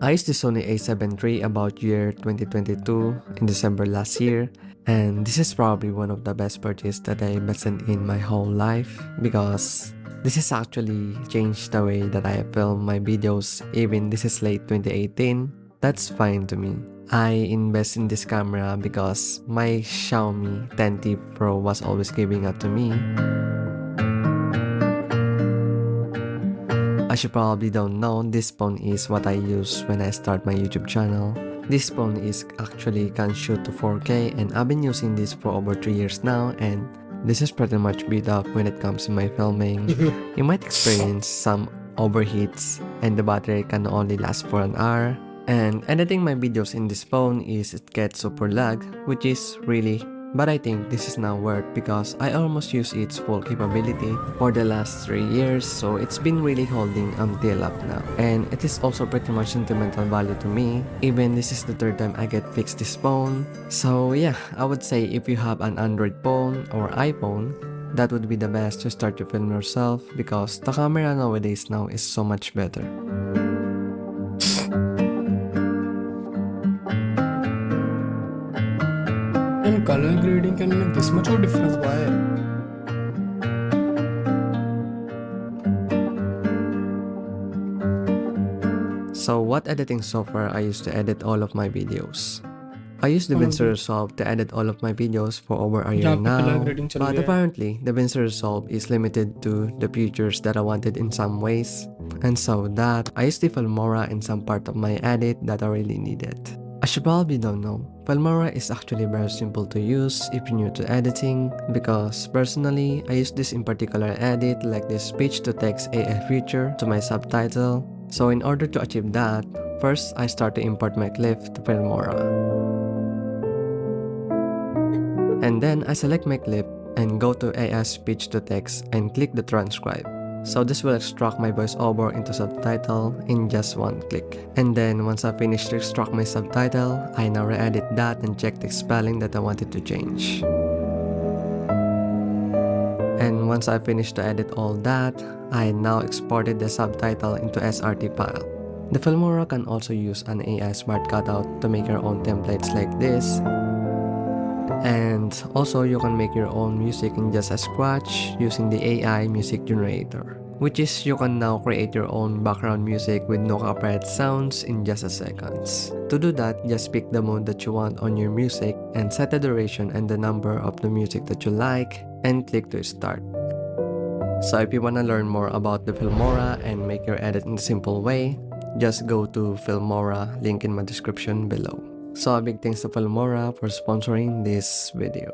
Speaker 9: I used the Sony a7 III about year 2022 in December last year, and this is probably one of the best purchases that I invested in my whole life because this has actually changed the way that I film my videos. Even this is late 2018, that's fine to me. I invest in this camera because my Xiaomi 10T Pro was always giving up to me. As you probably don't know, this phone is what I use when I start my YouTube channel. This phone is actually can shoot to 4K and I've been using this for over 3 years now, and this is pretty much beat up when it comes to my filming. You might experience some overheats and the battery can only last for an hour. And editing my videos in this phone it gets super lag, which is really, but I think this is now worth because I almost use its full capability for the last 3 years, so it's been really holding until up now. And it is also pretty much sentimental value to me, even this is the 3rd time I get fixed this phone. So yeah, I would say if you have an Android phone or iPhone, that would be the best to start to film yourself because the camera nowadays now is so much better.
Speaker 1: And color grading can make this much of a difference. Why?
Speaker 9: So what editing software I use to edit all of my videos? I use DaVinci Resolve to edit all of my videos for over a year now, but apparently DaVinci Resolve is limited to the features that I wanted in some ways, and so that I used the Filmora in some part of my edit that I really needed. As you probably don't know, Filmora is actually very simple to use if you're new to editing, because personally, I use this in particular edit like this speech-to-text AF feature to my subtitle. So in order to achieve that, first I start to import my clip to Filmora. And then I select my clip and go to AF speech-to-text and click the transcribe. So this will extract my voiceover into subtitle in just one click. And then once I finish to extract my subtitle, I now re-edit that and check the spelling that I wanted to change. And once I finish to edit all that, I now exported the subtitle into SRT file. The Filmora can also use an AI smart cutout to make your own templates like this. And also you can make your own music in just a scratch using the AI music generator, which is you can now create your own background music with no copyright sounds in just a seconds. To do that, just pick the mode that you want on your music and set the duration and the number of the music that you like and click to start. So if you want to learn more about the Filmora and make your edit in a simple way, just go to Filmora, link in my description below. So a big thanks to Filmora for sponsoring this video.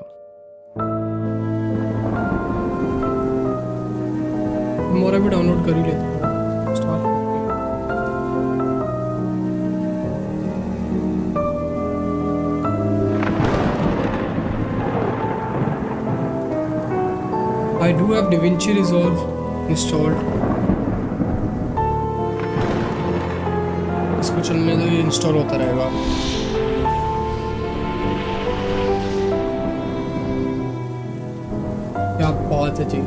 Speaker 1: Filmora भी download कर ही लेते हैं। Start. I do have DaVinci Resolve installed. इसको चलने दो, ये install होता रहेगा। क्या बात है जी।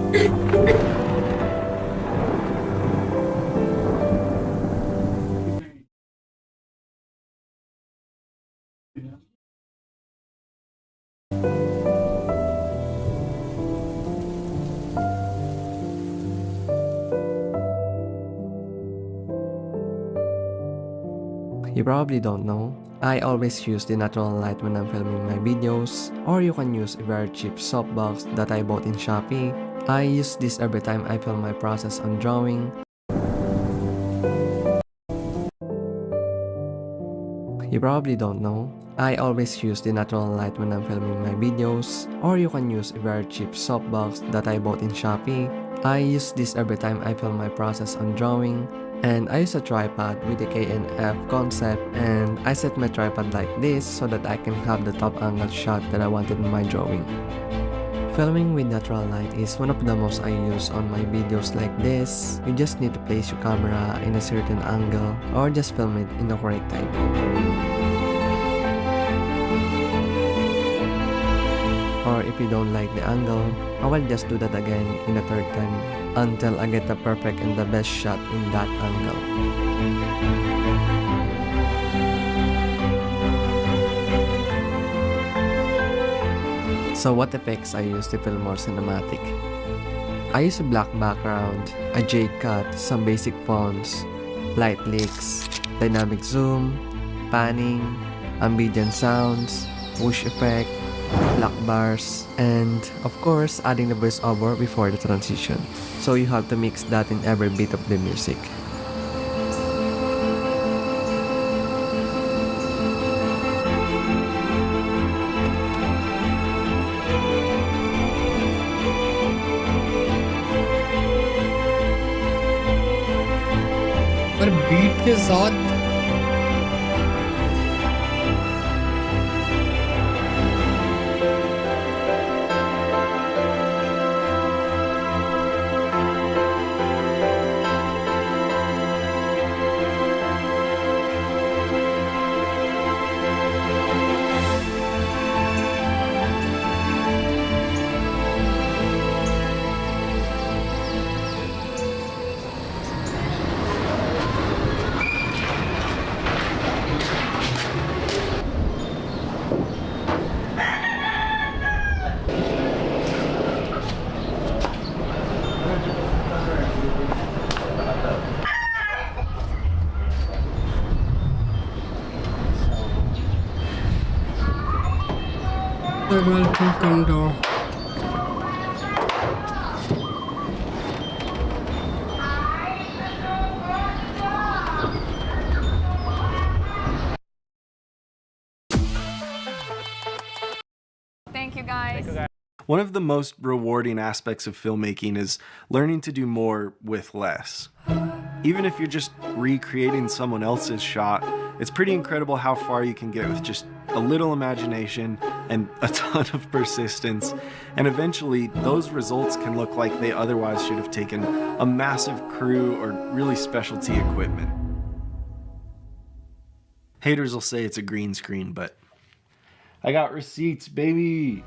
Speaker 9: You probably don't know, I always use the natural light when I'm filming my videos, or you can use a very cheap softbox that I bought in Shopee. I use this every time I film my process on drawing. You probably don't know, I always use the natural light when I'm filming my videos, or you can use a very cheap softbox that I bought in Shopee. I use this every time I film my process on drawing. And I use a tripod with the KNF concept, and I set my tripod like this so that I can have the top angle shot that I wanted in my drawing. Filming with natural light is one of the most I use on my videos like this. You just need to place your camera in a certain angle or just film it in the correct time. Or if you don't like the angle, I will just do that again in the 3rd time until I get the perfect and the best shot in that angle. So what effects I use to film more cinematic? I use a black background, a jade cut, some basic fonts, light leaks, dynamic zoom, panning, ambient sounds, whoosh effect, black bars, and of course adding the voiceover before the transition. So you have to mix that in every bit of the music.
Speaker 1: पर beat के साथ welcome come down.
Speaker 10: Thank you guys.
Speaker 11: One of the most rewarding aspects of filmmaking is learning to do more with less. Even if you're just recreating someone else's shot, it's pretty incredible how far you can get with just a little imagination and a ton of persistence. And eventually, those results can look like they otherwise should have taken a massive crew or really specialty equipment. Haters will say it's a green screen, but I got receipts, baby!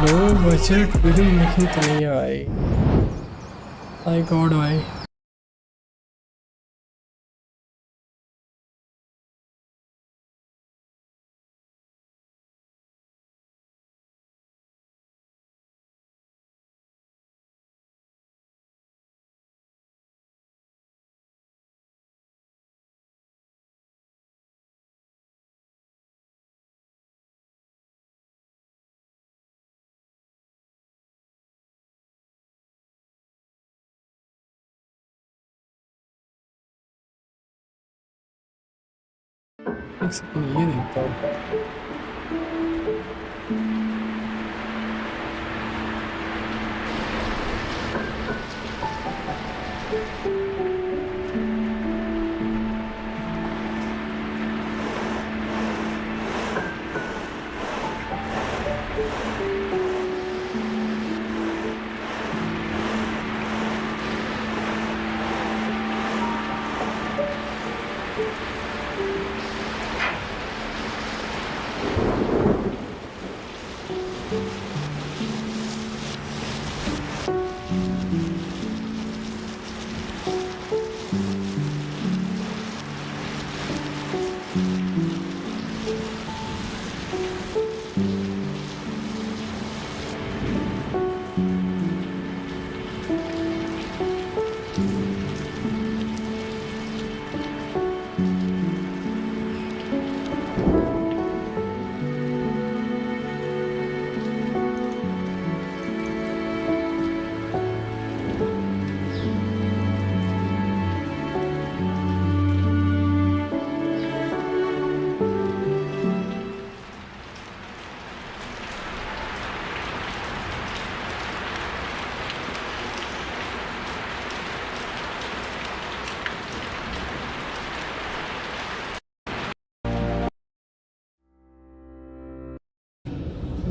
Speaker 1: Low budget film making तो नहीं है भाई my God भाई एक second ये देखता हूँ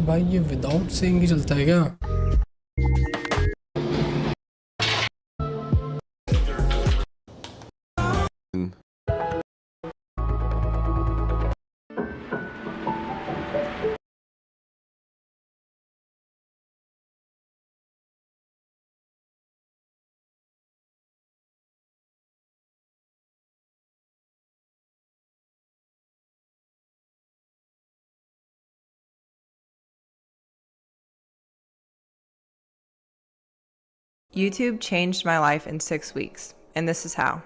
Speaker 1: भाई ये विदाउट सेइंग ही चलता है क्या
Speaker 10: YouTube changed my life in 6 weeks, and this is how.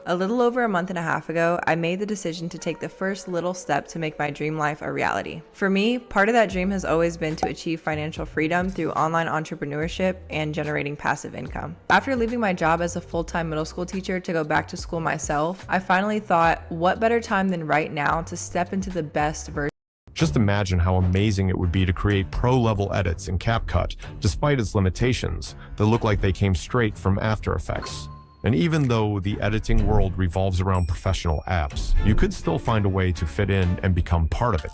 Speaker 10: A little over a month and a half ago, I made the decision to take the first little step to make my dream life a reality. For me, part of that dream has always been to achieve financial freedom through online entrepreneurship and generating passive income. After leaving my job as a full-time middle school teacher to go back to school myself, I finally thought, what better time than right now to step into the best version.
Speaker 12: Just imagine how amazing it would be to create pro-level edits in CapCut, despite its limitations, that look like they came straight from After Effects. And even though the editing world revolves around professional apps, you could still find a way to fit in and become part of it.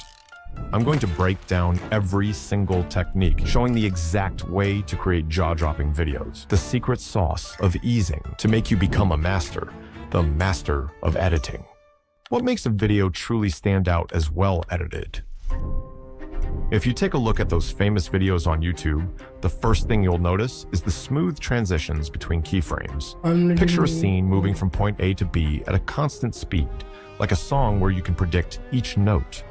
Speaker 12: I'm going to break down every single technique, showing the exact way to create jaw-dropping videos, the secret sauce of easing to make you become a master, the master of editing. What makes a video truly stand out as well edited? If you take a look at those famous videos on YouTube, the first thing you'll notice is the smooth transitions between keyframes. Picture a scene moving from point A to B at a constant speed, like a song where you can predict each note.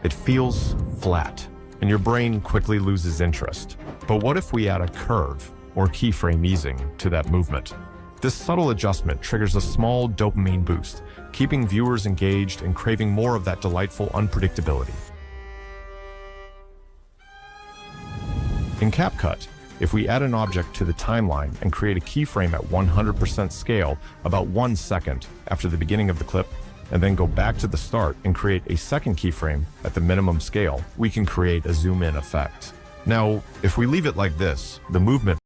Speaker 12: It feels flat, and your brain quickly loses interest. But what if we add a curve, or keyframe easing, to that movement? This subtle adjustment triggers a small dopamine boost, keeping viewers engaged and craving more of that delightful unpredictability. In CapCut, if we add an object to the timeline and create a keyframe at 100% scale about 1 second after the beginning of the clip, and then go back to the start and create a second keyframe at the minimum scale, we can create a zoom-in effect. Now, if we leave it like this, the movement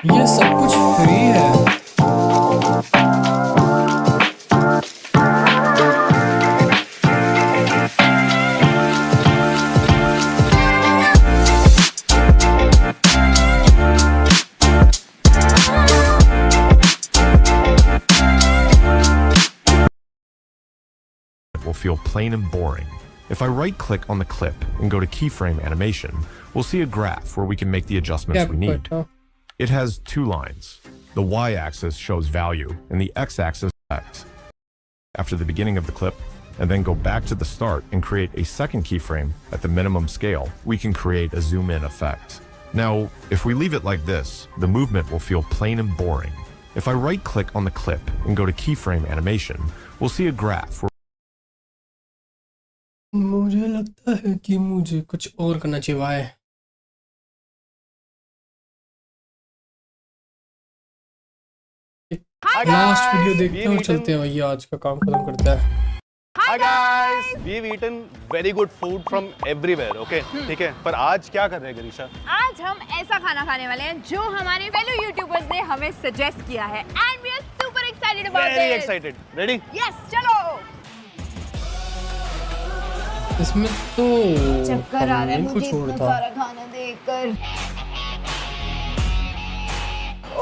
Speaker 1: ये सब कुछ free है।
Speaker 12: will feel plain and boring. If I right-click on the clip and go to keyframe animation, we'll see a graph where we can make the adjustments we need. It has two lines. The y-axis shows value and the x-axis effect. After the beginning of the clip, and then go back to the start and create a second keyframe at the minimum scale, we can create a zoom-in effect. Now, if we leave it like this, the movement will feel plain and boring. If I right-click on the clip and go to keyframe animation, we'll see a graph where
Speaker 1: मुझे लगता है कि मुझे कुछ और करना चाहिए भाई। लास्ट वीडियो देखते हैं और चलते हैं भैया, आज का काम खत्म करते हैं।
Speaker 13: Hi guys, we've eaten very good food from everywhere, okay? ठीक है, पर आज क्या कर रहे हैं गरीशा?
Speaker 14: आज हम ऐसा खाना खाने वाले हैं जो हमारे फेलो यूट्यूबर्स ने हमें सजेस्ट किया है and we are super excited about it.
Speaker 13: Very excited. Ready?
Speaker 14: Yes, चलो।
Speaker 1: इसमें तो
Speaker 14: चक्कर आ रहा है मुझे
Speaker 1: छोड़
Speaker 14: इतना
Speaker 1: था।
Speaker 14: सारा खाना देखकर।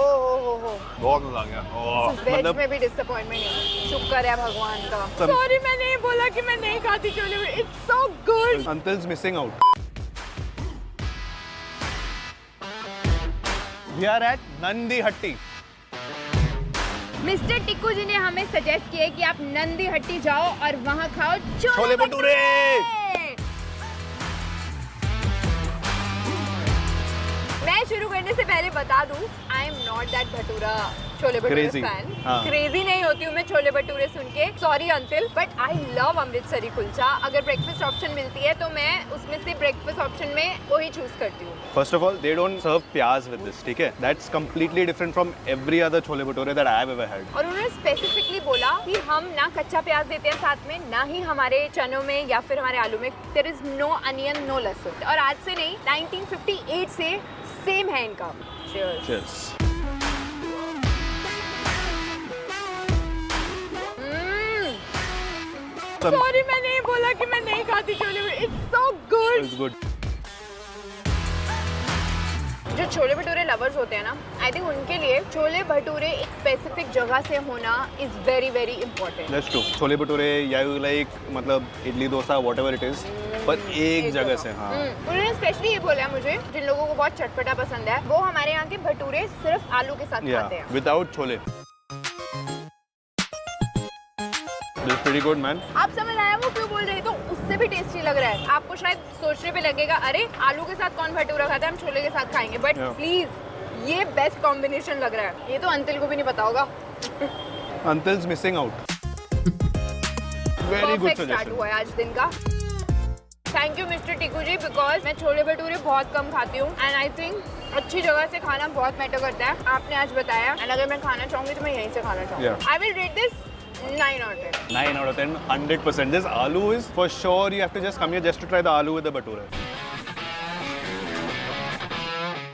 Speaker 14: ओह
Speaker 13: बहुत मजा आ गया।
Speaker 14: वेज में भी डिसअपॉइंटमेंट है। शुक्र है भगवान का। सॉरी मैं नहीं बोला कि मैं नहीं खाती छोले हुए। It's so good.
Speaker 13: Uncle's missing out. We are at Nandi Hatti.
Speaker 14: Mister Tikku ji ने हमें सजेस्ट किया कि आप नंदी हट्टी जाओ और वहाँ खाओ
Speaker 13: छोले भटूरे।
Speaker 14: मैं शुरू करने से पहले बता दूं, I am not that bhatura chole bhature
Speaker 13: Crazy.
Speaker 14: Fan.
Speaker 13: हाँ।
Speaker 14: क्रेजी नहीं होती हूँ मैं छोले भटूरे सुन के, sorry Antil, but I love Amritsari kulcha. अगर ब्रेकफास्ट ऑप्शन मिलती है तो मैं उसमें से ब्रेकफास्ट ऑप्शन में वही चूज करती हूँ।
Speaker 13: First of all, they don't serve प्याज with this, ठीक है? That's completely different from every other chole bhature that I have ever had.
Speaker 14: और उन्होंने स्पेसिफिकली बोला कि हम ना कच्चा प्याज देते हैं साथ में, ना ही हमारे चनों में या फिर हमारे आलू में। There is no onion, no लहसुन। और आज से नहीं, 1958 से सेम है इनका। Cheers.
Speaker 13: Cheers.
Speaker 14: सॉरी मैंने ये बोला कि मैं नहीं खाती chole bhature. It's so good.
Speaker 13: It's good.
Speaker 14: जो छोले भटूरे लवर्स होते हैं ना, आई थिंक उनके लिए छोले भटूरे एक स्पेसिफिक जगह से होना is very very important.
Speaker 13: That's true. Chole bhature या यू लाइक मतलब idli dosa whatever it is, पर एक जगह से। हाँ।
Speaker 14: उन्होंने स्पेशली ये बोला मुझे, जिन लोगों को बहुत चटपटा पसंद है, वो हमारे यहाँ के भटूरे सिर्फ आलू के साथ खाते हैं।
Speaker 13: Without chole. This is pretty good, man.
Speaker 14: आप समझ आया वो क्यों बोल रहे हैं? तो उससे भी टेस्टी लग रहा है। आपको शायद सोचने पे लगेगा, अरे आलू के साथ कौन भटूरा खाता है, हम छोले के साथ खाएंगे, बट प्लीज ये बेस्ट कॉम्बिनेशन लग रहा है। ये तो अंतिल को भी नहीं पता होगा।
Speaker 13: Until's missing out. Very good
Speaker 14: perfect start
Speaker 13: suggestion.
Speaker 14: हुआ है आज दिन का। Thank you mister Tiku ji, because मैं छोले भटूरे बहुत कम खाती हूँ एंड आई थिंक अच्छी जगह से खाना बहुत मैटर करता है। आपने आज बताया एंड अगर मैं खाना चाहूँगी तो मैं यहीं से खाना चाहूँगी। I will rate this 9 out of 10.
Speaker 13: 9 out of 10, 100%. This aloo is for sure. You have to just come here just to try the aloo with the bhatura.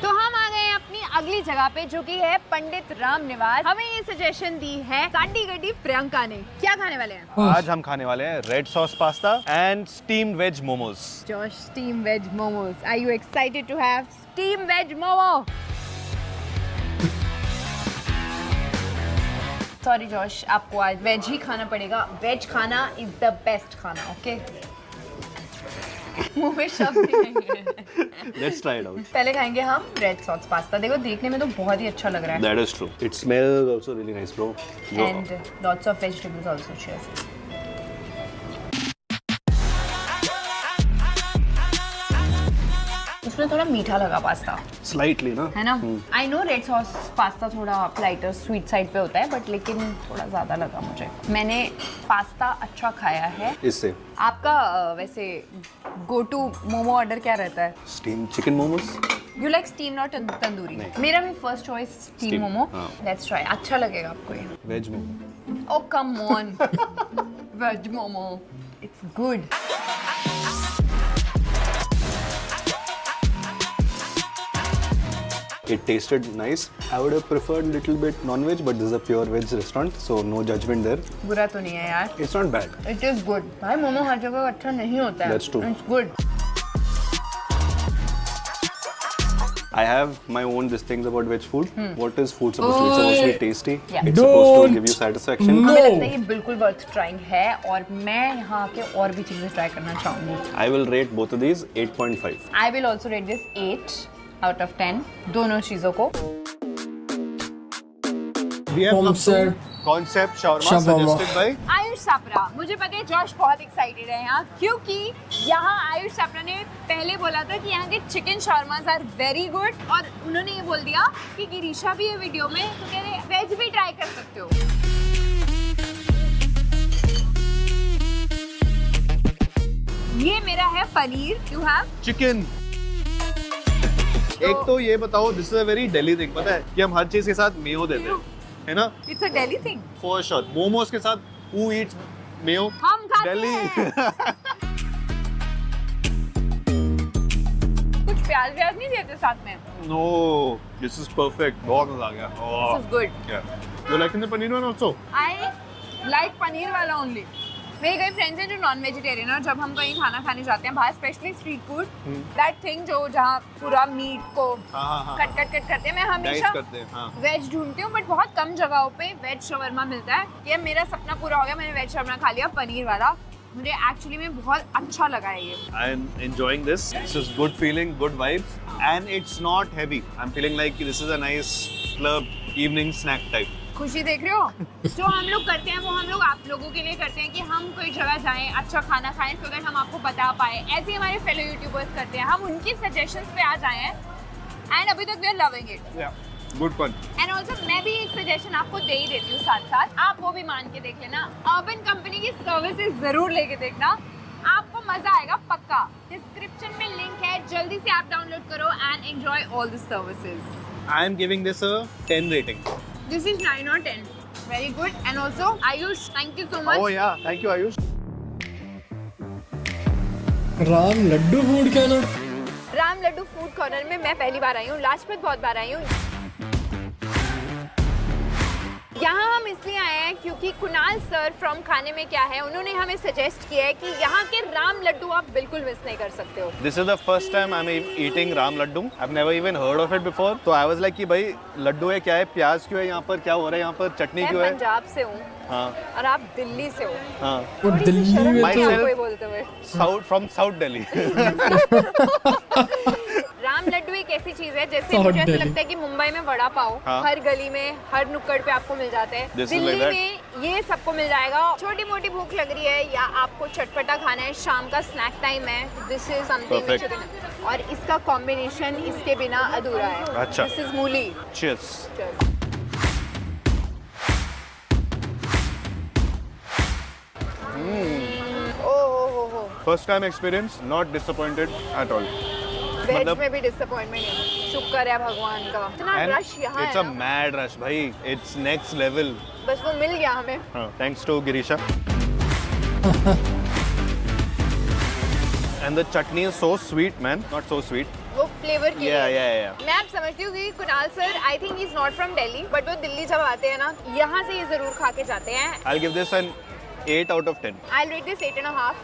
Speaker 14: तो हम आ गए अपनी अगली जगह पे, जो कि है पंडित राम निवास। हमें ये सजेशन दी है साडी गड्डी प्रियंका ने। क्या खाने वाले हैं?
Speaker 13: आज हम खाने वाले हैं red sauce pasta and steamed veg momos.
Speaker 14: Josh steam veg momos. Are you excited to have steam veg momo? Sorry Josh, आपको आज वेज ही खाना पड़ेगा। Veg khana is the best khana, okay? मुंह में शब्द ही नहीं है।
Speaker 13: Let's try it out.
Speaker 14: पहले खाएंगे हम रेड सॉस पास्ता। देखो देखने में तो बहुत ही अच्छा लग रहा है।
Speaker 13: That is true. It smells also really nice, bro.
Speaker 14: And lots of vegetables also. Cheers. उसमें थोड़ा मीठा लगा पास्ता,
Speaker 13: Slightly, ना?
Speaker 14: है ना? I know red sauce pasta थोड़ा लाइटर स्वीट साइड पे होता है, बट लेकिन थोड़ा ज़्यादा लगा मुझे। मैंने पास्ता अच्छा खाया है
Speaker 13: इससे।
Speaker 14: आपका वैसे गो टू मोमो ऑर्डर क्या रहता है?
Speaker 13: Steamed chicken momos.
Speaker 14: You like steam not tandoori? मेरा भी first choice steam momo. Let's try, अच्छा लगेगा आपको ये।
Speaker 13: Veg momo.
Speaker 14: Oh come on. Veg momo. It's good.
Speaker 13: It tasted nice. I would have preferred a little bit non-veg, but this is a pure veg restaurant, so no judgment there.
Speaker 14: बुरा तो नहीं है यार।
Speaker 13: It's not bad.
Speaker 14: It is good. भाई मोमो हर जगह अच्छा नहीं होता है।
Speaker 13: That's true.
Speaker 14: It's good.
Speaker 13: I have my own these things about veg food. What is food supposed to be? It's supposed to be tasty.
Speaker 14: Yeah.
Speaker 13: It's supposed to give you satisfaction.
Speaker 14: हमें लगता है ये बिल्कुल worth trying है और मैं यहाँ के और भी चीजें ट्राई करना चाहूँगी।
Speaker 13: I will rate both of these 8.5.
Speaker 14: I will also rate this 8 out of 10 दोनों चीजों को।
Speaker 13: We have
Speaker 1: Concept.
Speaker 13: concept shawarma
Speaker 1: Shawarma.
Speaker 13: suggested by
Speaker 14: Ayush Sapra. मुझे पता है जॉश बहुत एक्साइटेड है यहाँ, क्योंकि यहाँ आयुष सापरा ने पहले बोला था कि यहाँ के चिकन शॉर्मास आर वेरी गुड, और उन्होंने ये बोल दिया कि गिरीशा भी है वीडियो में, तो कह रहे वेज भी ट्राई कर सकते हो। ये मेरा है पनीर। You have
Speaker 13: chicken. एक तो ये बताओ, this is a very Delhi thing, पता है कि हम हर चीज के साथ मेयो देते हैं, है ना?
Speaker 14: It's a Delhi thing
Speaker 13: for sure. Momos के साथ who eats मेयो?
Speaker 14: हम खाते
Speaker 13: दिल्ली।
Speaker 14: हैं। कुछ प्याज व्याज नहीं देते साथ में?
Speaker 13: No, this is perfect. बहुत मजा आ गया।
Speaker 14: This is good.
Speaker 13: You liking the paneer one also?
Speaker 14: I like paneer वाला ओनली। मेरे कई फ्रेंड्स हैं जो नॉन वेजिटेरियन, और जब हम कहीं खाना खाने जाते हैं बाहर, specially street food, that thing जो जहाँ पूरा मीट को कट करते हैं, मैं हमेशा वेज ढूंढती हूँ, बट बहुत कम जगहों पे वेज शवरमा मिलता है। ये मेरा सपना पूरा हो गया, मैंने वेज शवरमा खा लिया पनीर वाला। मुझे एक्चुअली में बहुत अच्छा लगा है ये।
Speaker 13: I am enjoying this. This is good feeling, good vibes, and it's not heavy. I'm feeling like this is a nice club evening snack type.
Speaker 14: खुशी देख रहे हो? जो हम लोग करते हैं वो हम लोग आप लोगों के लिए करते हैं कि हम कोई जगह जाएं, अच्छा खाना खाएं, सो दैट हम आपको बता पाए। ऐसे ही हमारे फेलो यूट्यूबर्स करते हैं, हम उनकी सजेशंस पे आ जाए हैं एंड अभी तक we are loving it.
Speaker 13: Good fun.
Speaker 14: And also मैं भी एक सजेशन आपको दे ही देती हूँ साथ साथ, आप वो भी मान के देख लेना। अर्बन कंपनी की सर्विसेज जरूर लेके देखना, आपको मजा आएगा पक्का। डिस्क्रिप्शन में लिंक है, जल्दी से ऐप डाउनलोड करो and enjoy all the services.
Speaker 13: I am giving this a 10 rating.
Speaker 14: This is 9 or 10. Very good. And also, Ayush, thank you so much.
Speaker 13: Oh yeah, thank you Ayush.
Speaker 1: Ram laddoo food क्या ना?
Speaker 14: Ram laddoo food corner में मैं पहली बार आई हूँ, लाजपत बहुत बार आई हूँ। यहाँ हम इसलिए आए हैं क्योंकि कुणाल सर फ्रॉम खाने में क्या है, उन्होंने हमें सजेस्ट किया है कि यहाँ के राम लड्डू आप बिल्कुल मिस नहीं कर सकते हो।
Speaker 13: This is the first time I'm eating Ram Laddu. I've never even heard of it before. तो I was like कि भाई लड्डू है क्या है, प्याज क्यों है यहाँ पर, क्या हो रहा है यहाँ पर, चटनी क्यों है?
Speaker 14: मैं पंजाब से हूँ।
Speaker 13: हाँ।
Speaker 14: और आप दिल्ली से हो।
Speaker 13: हाँ।
Speaker 1: और दिल्ली में
Speaker 14: तो बोलते हुए
Speaker 13: from South Delhi.
Speaker 14: Ram Laddu एक ऐसी चीज है जैसे मुझे ऐसा लगता है कि मुंबई में वड़ा पाव हर गली में, हर नुक्कड़ पे आपको मिल जाते हैं। दिल्ली में ये सबको मिल जाएगा। छोटी मोटी भूख लग रही है या आपको चटपटा खाना है, शाम का स्नैक टाइम है, दिस इज समथिंग। और इसका कॉम्बिनेशन इसके बिना अधूरा है।
Speaker 13: अच्छा।
Speaker 14: This is mooli.
Speaker 13: Cheers. First time experience, not disappointed at all.
Speaker 14: Veg में भी डिसअपॉइंटमेंट नहीं, शुक्र है भगवान का। इतना रश यहाँ है।
Speaker 13: It's a mad rush, भाई. It's next level.
Speaker 14: बस वो मिल गया हमें।
Speaker 13: Thanks to Girisha. And the chutney is so sweet, man. Not so sweet.
Speaker 14: वो फ्लेवर के लिए।
Speaker 13: Yeah.
Speaker 14: मैं आप समझती हूँ कि Kunal sir, I think is not from Delhi, but वो दिल्ली जब आते हैं ना, यहाँ से ये जरूर खा के जाते हैं।
Speaker 13: I'll give this an 8 out of 10.
Speaker 14: I'll rate this 8.5.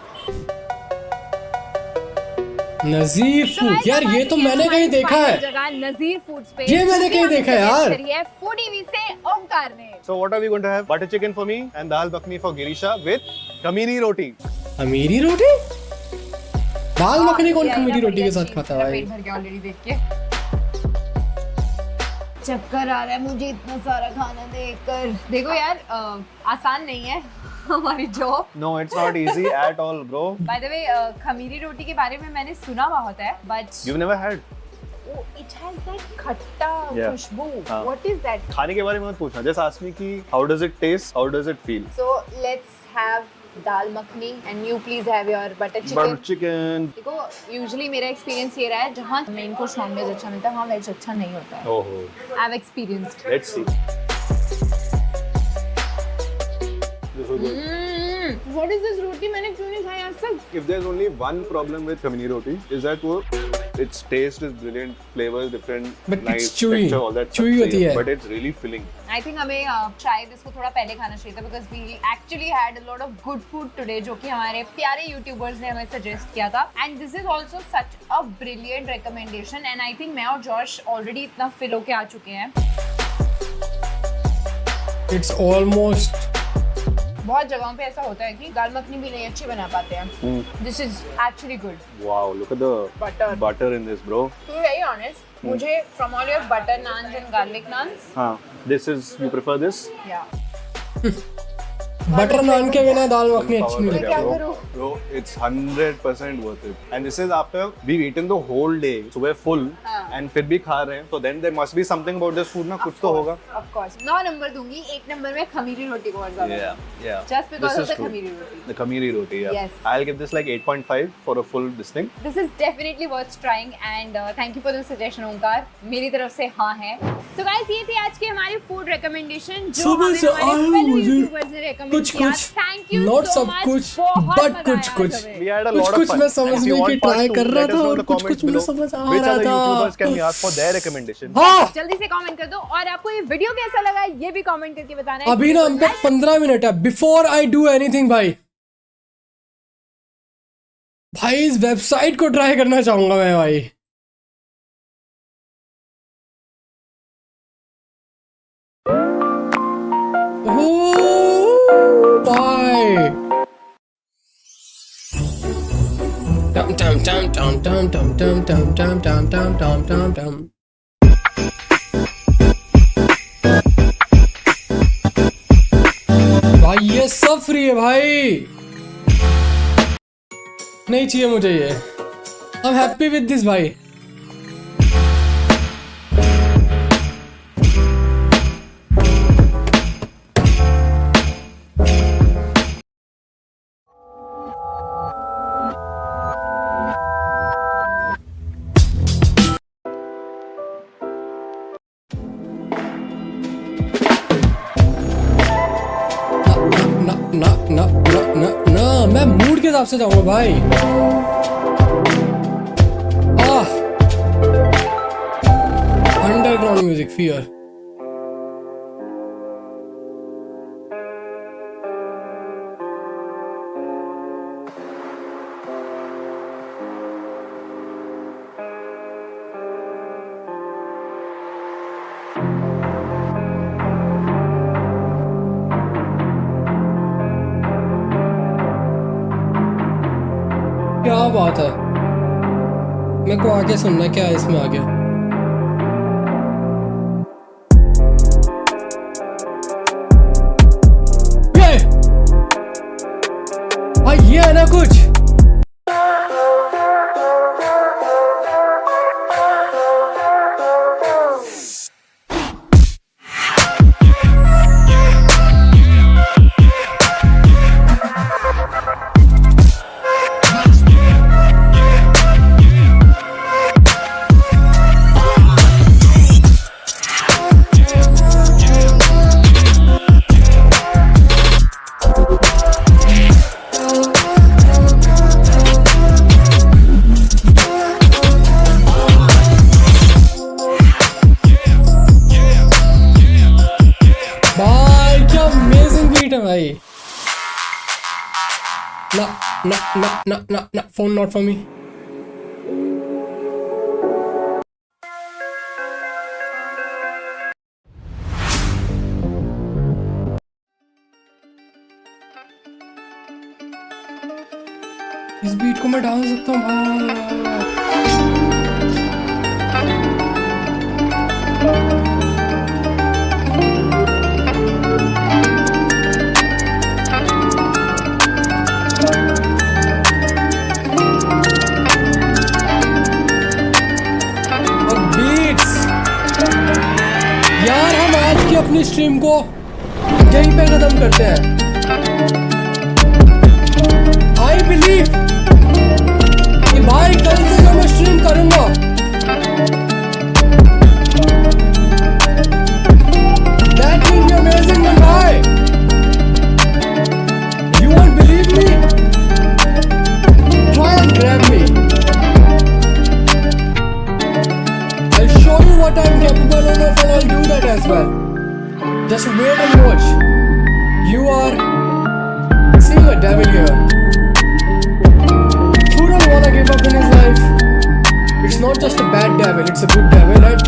Speaker 1: Nazeer food यार, ये तो मैंने कहीं देखा है।
Speaker 14: जगह नजीर फूड्स पे
Speaker 1: ये मैंने कहीं देखा है यार।
Speaker 14: ये फूडी से ओंकार ने।
Speaker 13: So what are we going to have? Butter chicken for me and dal makhani for Girisha with कमीरी रोटी.
Speaker 1: अमीरी रोटी? दाल मखनी कौन खमीरी रोटी के साथ खाता है भाई?
Speaker 14: पेट भर गया ऑलरेडी देख के। चक्कर आ रहा है मुझे इतना सारा खाना देखकर। देखो यार, आसान नहीं है हमारी job.
Speaker 13: No, it's not easy at all, bro.
Speaker 14: By the way, खमीरी रोटी के बारे में मैंने सुना बहुत है, but
Speaker 13: You've never had?
Speaker 14: Oh, it has that खट्टा खुशबू। What is that?
Speaker 13: खाने के बारे में मत पूछना, just ask me कि how does it taste, how does it feel?
Speaker 14: So let's have dal makhani and you please have your butter chicken.
Speaker 13: Butter chicken.
Speaker 14: देखो, usually मेरा experience ये रहा है, जहाँ मेन कोर्स नॉन वेज अच्छा मिलता है, वहाँ वेज अच्छा नहीं होता है।
Speaker 13: Oh.
Speaker 14: I've experienced.
Speaker 13: Let's see. This was good.
Speaker 14: What is this roti? मैंने क्यों नहीं खाई आज तक?
Speaker 13: If there's only one problem with kamini roti, is that its taste is brilliant, flavors different,
Speaker 1: but
Speaker 13: nice
Speaker 1: it's chewy.
Speaker 13: texture, all that
Speaker 1: chewy
Speaker 13: stuff.
Speaker 1: होती है.
Speaker 13: But it's really filling.
Speaker 14: I think हमें शायद इसको थोड़ा पहले खाना चाहिए था, because we actually had a lot of good food today, जो कि हमारे प्यारे यूट्यूबर्स ने हमें सजेस्ट किया था। And this is also such a brilliant recommendation, and I think मैं और जॉश ऑलरेडी इतना फिल होके आ चुके हैं।
Speaker 1: It's almost
Speaker 14: बहुत जगहों पे ऐसा होता है कि दाल मखनी भी नहीं अच्छी बना पाते हैं। This is actually good.
Speaker 13: Wow, look at the butter in this, bro.
Speaker 14: To be very honest, मुझे from all your butter naans and garlic naans,
Speaker 13: हाँ, this is, you prefer this?
Speaker 14: yeah.
Speaker 1: Butter naan के बिना दाल मखनी अच्छी नहीं
Speaker 14: क्या
Speaker 1: लगती।
Speaker 14: करूँ?
Speaker 13: Bro, it's 100% worth it. And this is after we've eaten the whole day, so we're full, and फिर भी खा रहे हैं, so then there must be something about this food ना, कुछ तो होगा।
Speaker 14: Of course. 9 नंबर दूंगी, 1 नंबर में खमीरी रोटी को और ज़्यादा।
Speaker 13: Yeah.
Speaker 14: Just because
Speaker 13: This
Speaker 14: of
Speaker 13: is
Speaker 14: the
Speaker 13: true.
Speaker 14: खमीरी roti.
Speaker 13: The kamiri roti, yeah.
Speaker 14: Yes.
Speaker 13: I'll give this like 8.5 for a full this thing.
Speaker 14: This is definitely worth trying, and thank you for the suggestion, ओंकार। मेरी तरफ से हाँ है। So guys, ये थी आज की हमारी food recommendation, जो हमें हमारे fellow YouTubers ने recommend किया। Thank you
Speaker 1: Not
Speaker 14: so
Speaker 1: सब
Speaker 14: much।
Speaker 1: कुछ,
Speaker 14: बहुत
Speaker 1: but
Speaker 14: मजा आया
Speaker 1: कुछ
Speaker 14: हमें।
Speaker 13: We had a lot of
Speaker 1: कुछ
Speaker 13: fun.
Speaker 1: मैं समझने की ट्राई कर रहा था और कुछ मुझे समझ आ
Speaker 13: Which
Speaker 1: रहा
Speaker 13: other YouTubers can we
Speaker 1: था।
Speaker 13: ask for their recommendation?
Speaker 1: हाँ,
Speaker 14: जल्दी से कमेंट कर दो, और आपको ये वीडियो कैसा लगा ये भी कमेंट करके बताना है।
Speaker 1: अभी ना हम पे 15 मिनट है बिफोर आई डू एनीथिंग। भाई इस वेबसाइट को ट्राई करना चाहूंगा मैं भाई। भाई Dum dum dum dum dum dum dum dum dum dum dum dum dum dum. Free है भाई, नहीं चाहिए मुझे ये। I am happy with this भाई। ना मैं मूड के हिसाब से जाऊंगा भाई। Underground music fear. क्या बात है, मेरे को आगे सुनना क्या है इसमें आगे। ये है ना कुछ। भाई no, phone not for me. इस बीट को मैं डाल सकता हूँ भाई। यार हम आज की अपनी स्ट्रीम को यहीं पे खत्म करते हैं। आई बिलीव कि भाई कल से जो मैं स्ट्रीम करूंगा that will be amazing man भाई। You won't believe me? Try and grab me. I'll show you what I'm capable of and I'll do that as well. Just wait and watch. You are seeing a devil here. Who don't wanna give up in his life? It's not just a bad devil, it's a good devil, right?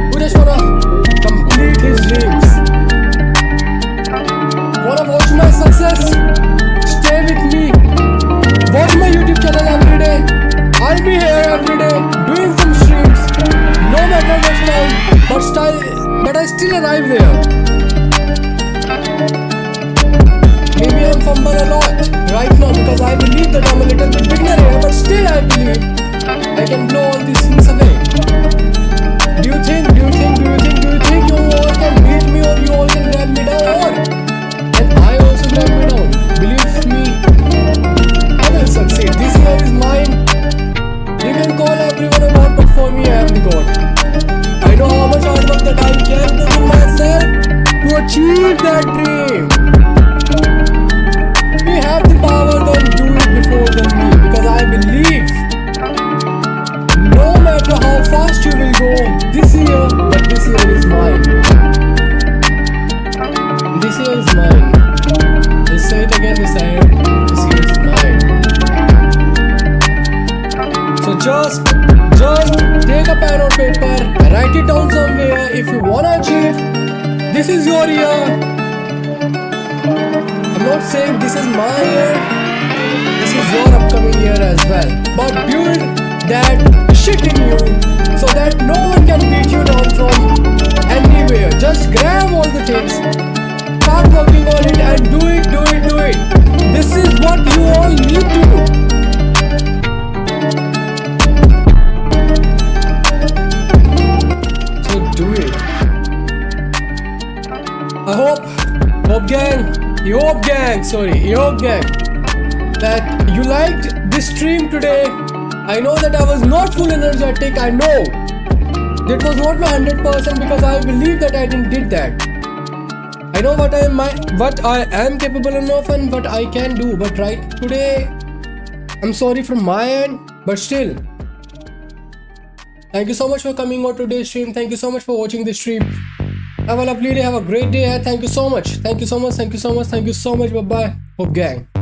Speaker 1: Who just wanna complete his dreams? Wanna watch my success? Stay with me. Watch my YouTube channel every day. I'll be here every day doing some streams. No matter what time, but I still arrive there. Maybe I'm fumble a lot right now because I believe that I'm a little bit beginner here, but still I believe I can blow all these things away. Do you think you all can beat me or you all can grab me down? And I also grab me down. Believe me, I will succeed. This year is mine. You can call everyone a god, but for me I am the god. I know how much hard work that I can do in myself to achieve that dream. We have the power, then do it before than me, because I believe no matter how fast you will go this year, but this year is mine. This year is mine. Just say it again this time. This year is mine. So just take a pen or paper, write it down somewhere. If you wanna achieve, this is your year. I'm not saying this is my year. This is your upcoming year as well. But build that shit in you so that no one can beat you down from anywhere. Just grab all the things, start start working on it and do it. This is what you all need to do. So do it. I hope gang, that you liked this stream today. I know that I was not full energetic. I know that was not my 100% because I believe that I did that. I know what I am capable enough and what I can do. But right today, I'm sorry from my end. But still, thank you so much for coming on today's stream. Thank you so much for watching this stream. Have a lovely day. Have a great day. Thank you so much. Bye bye. Hope gang.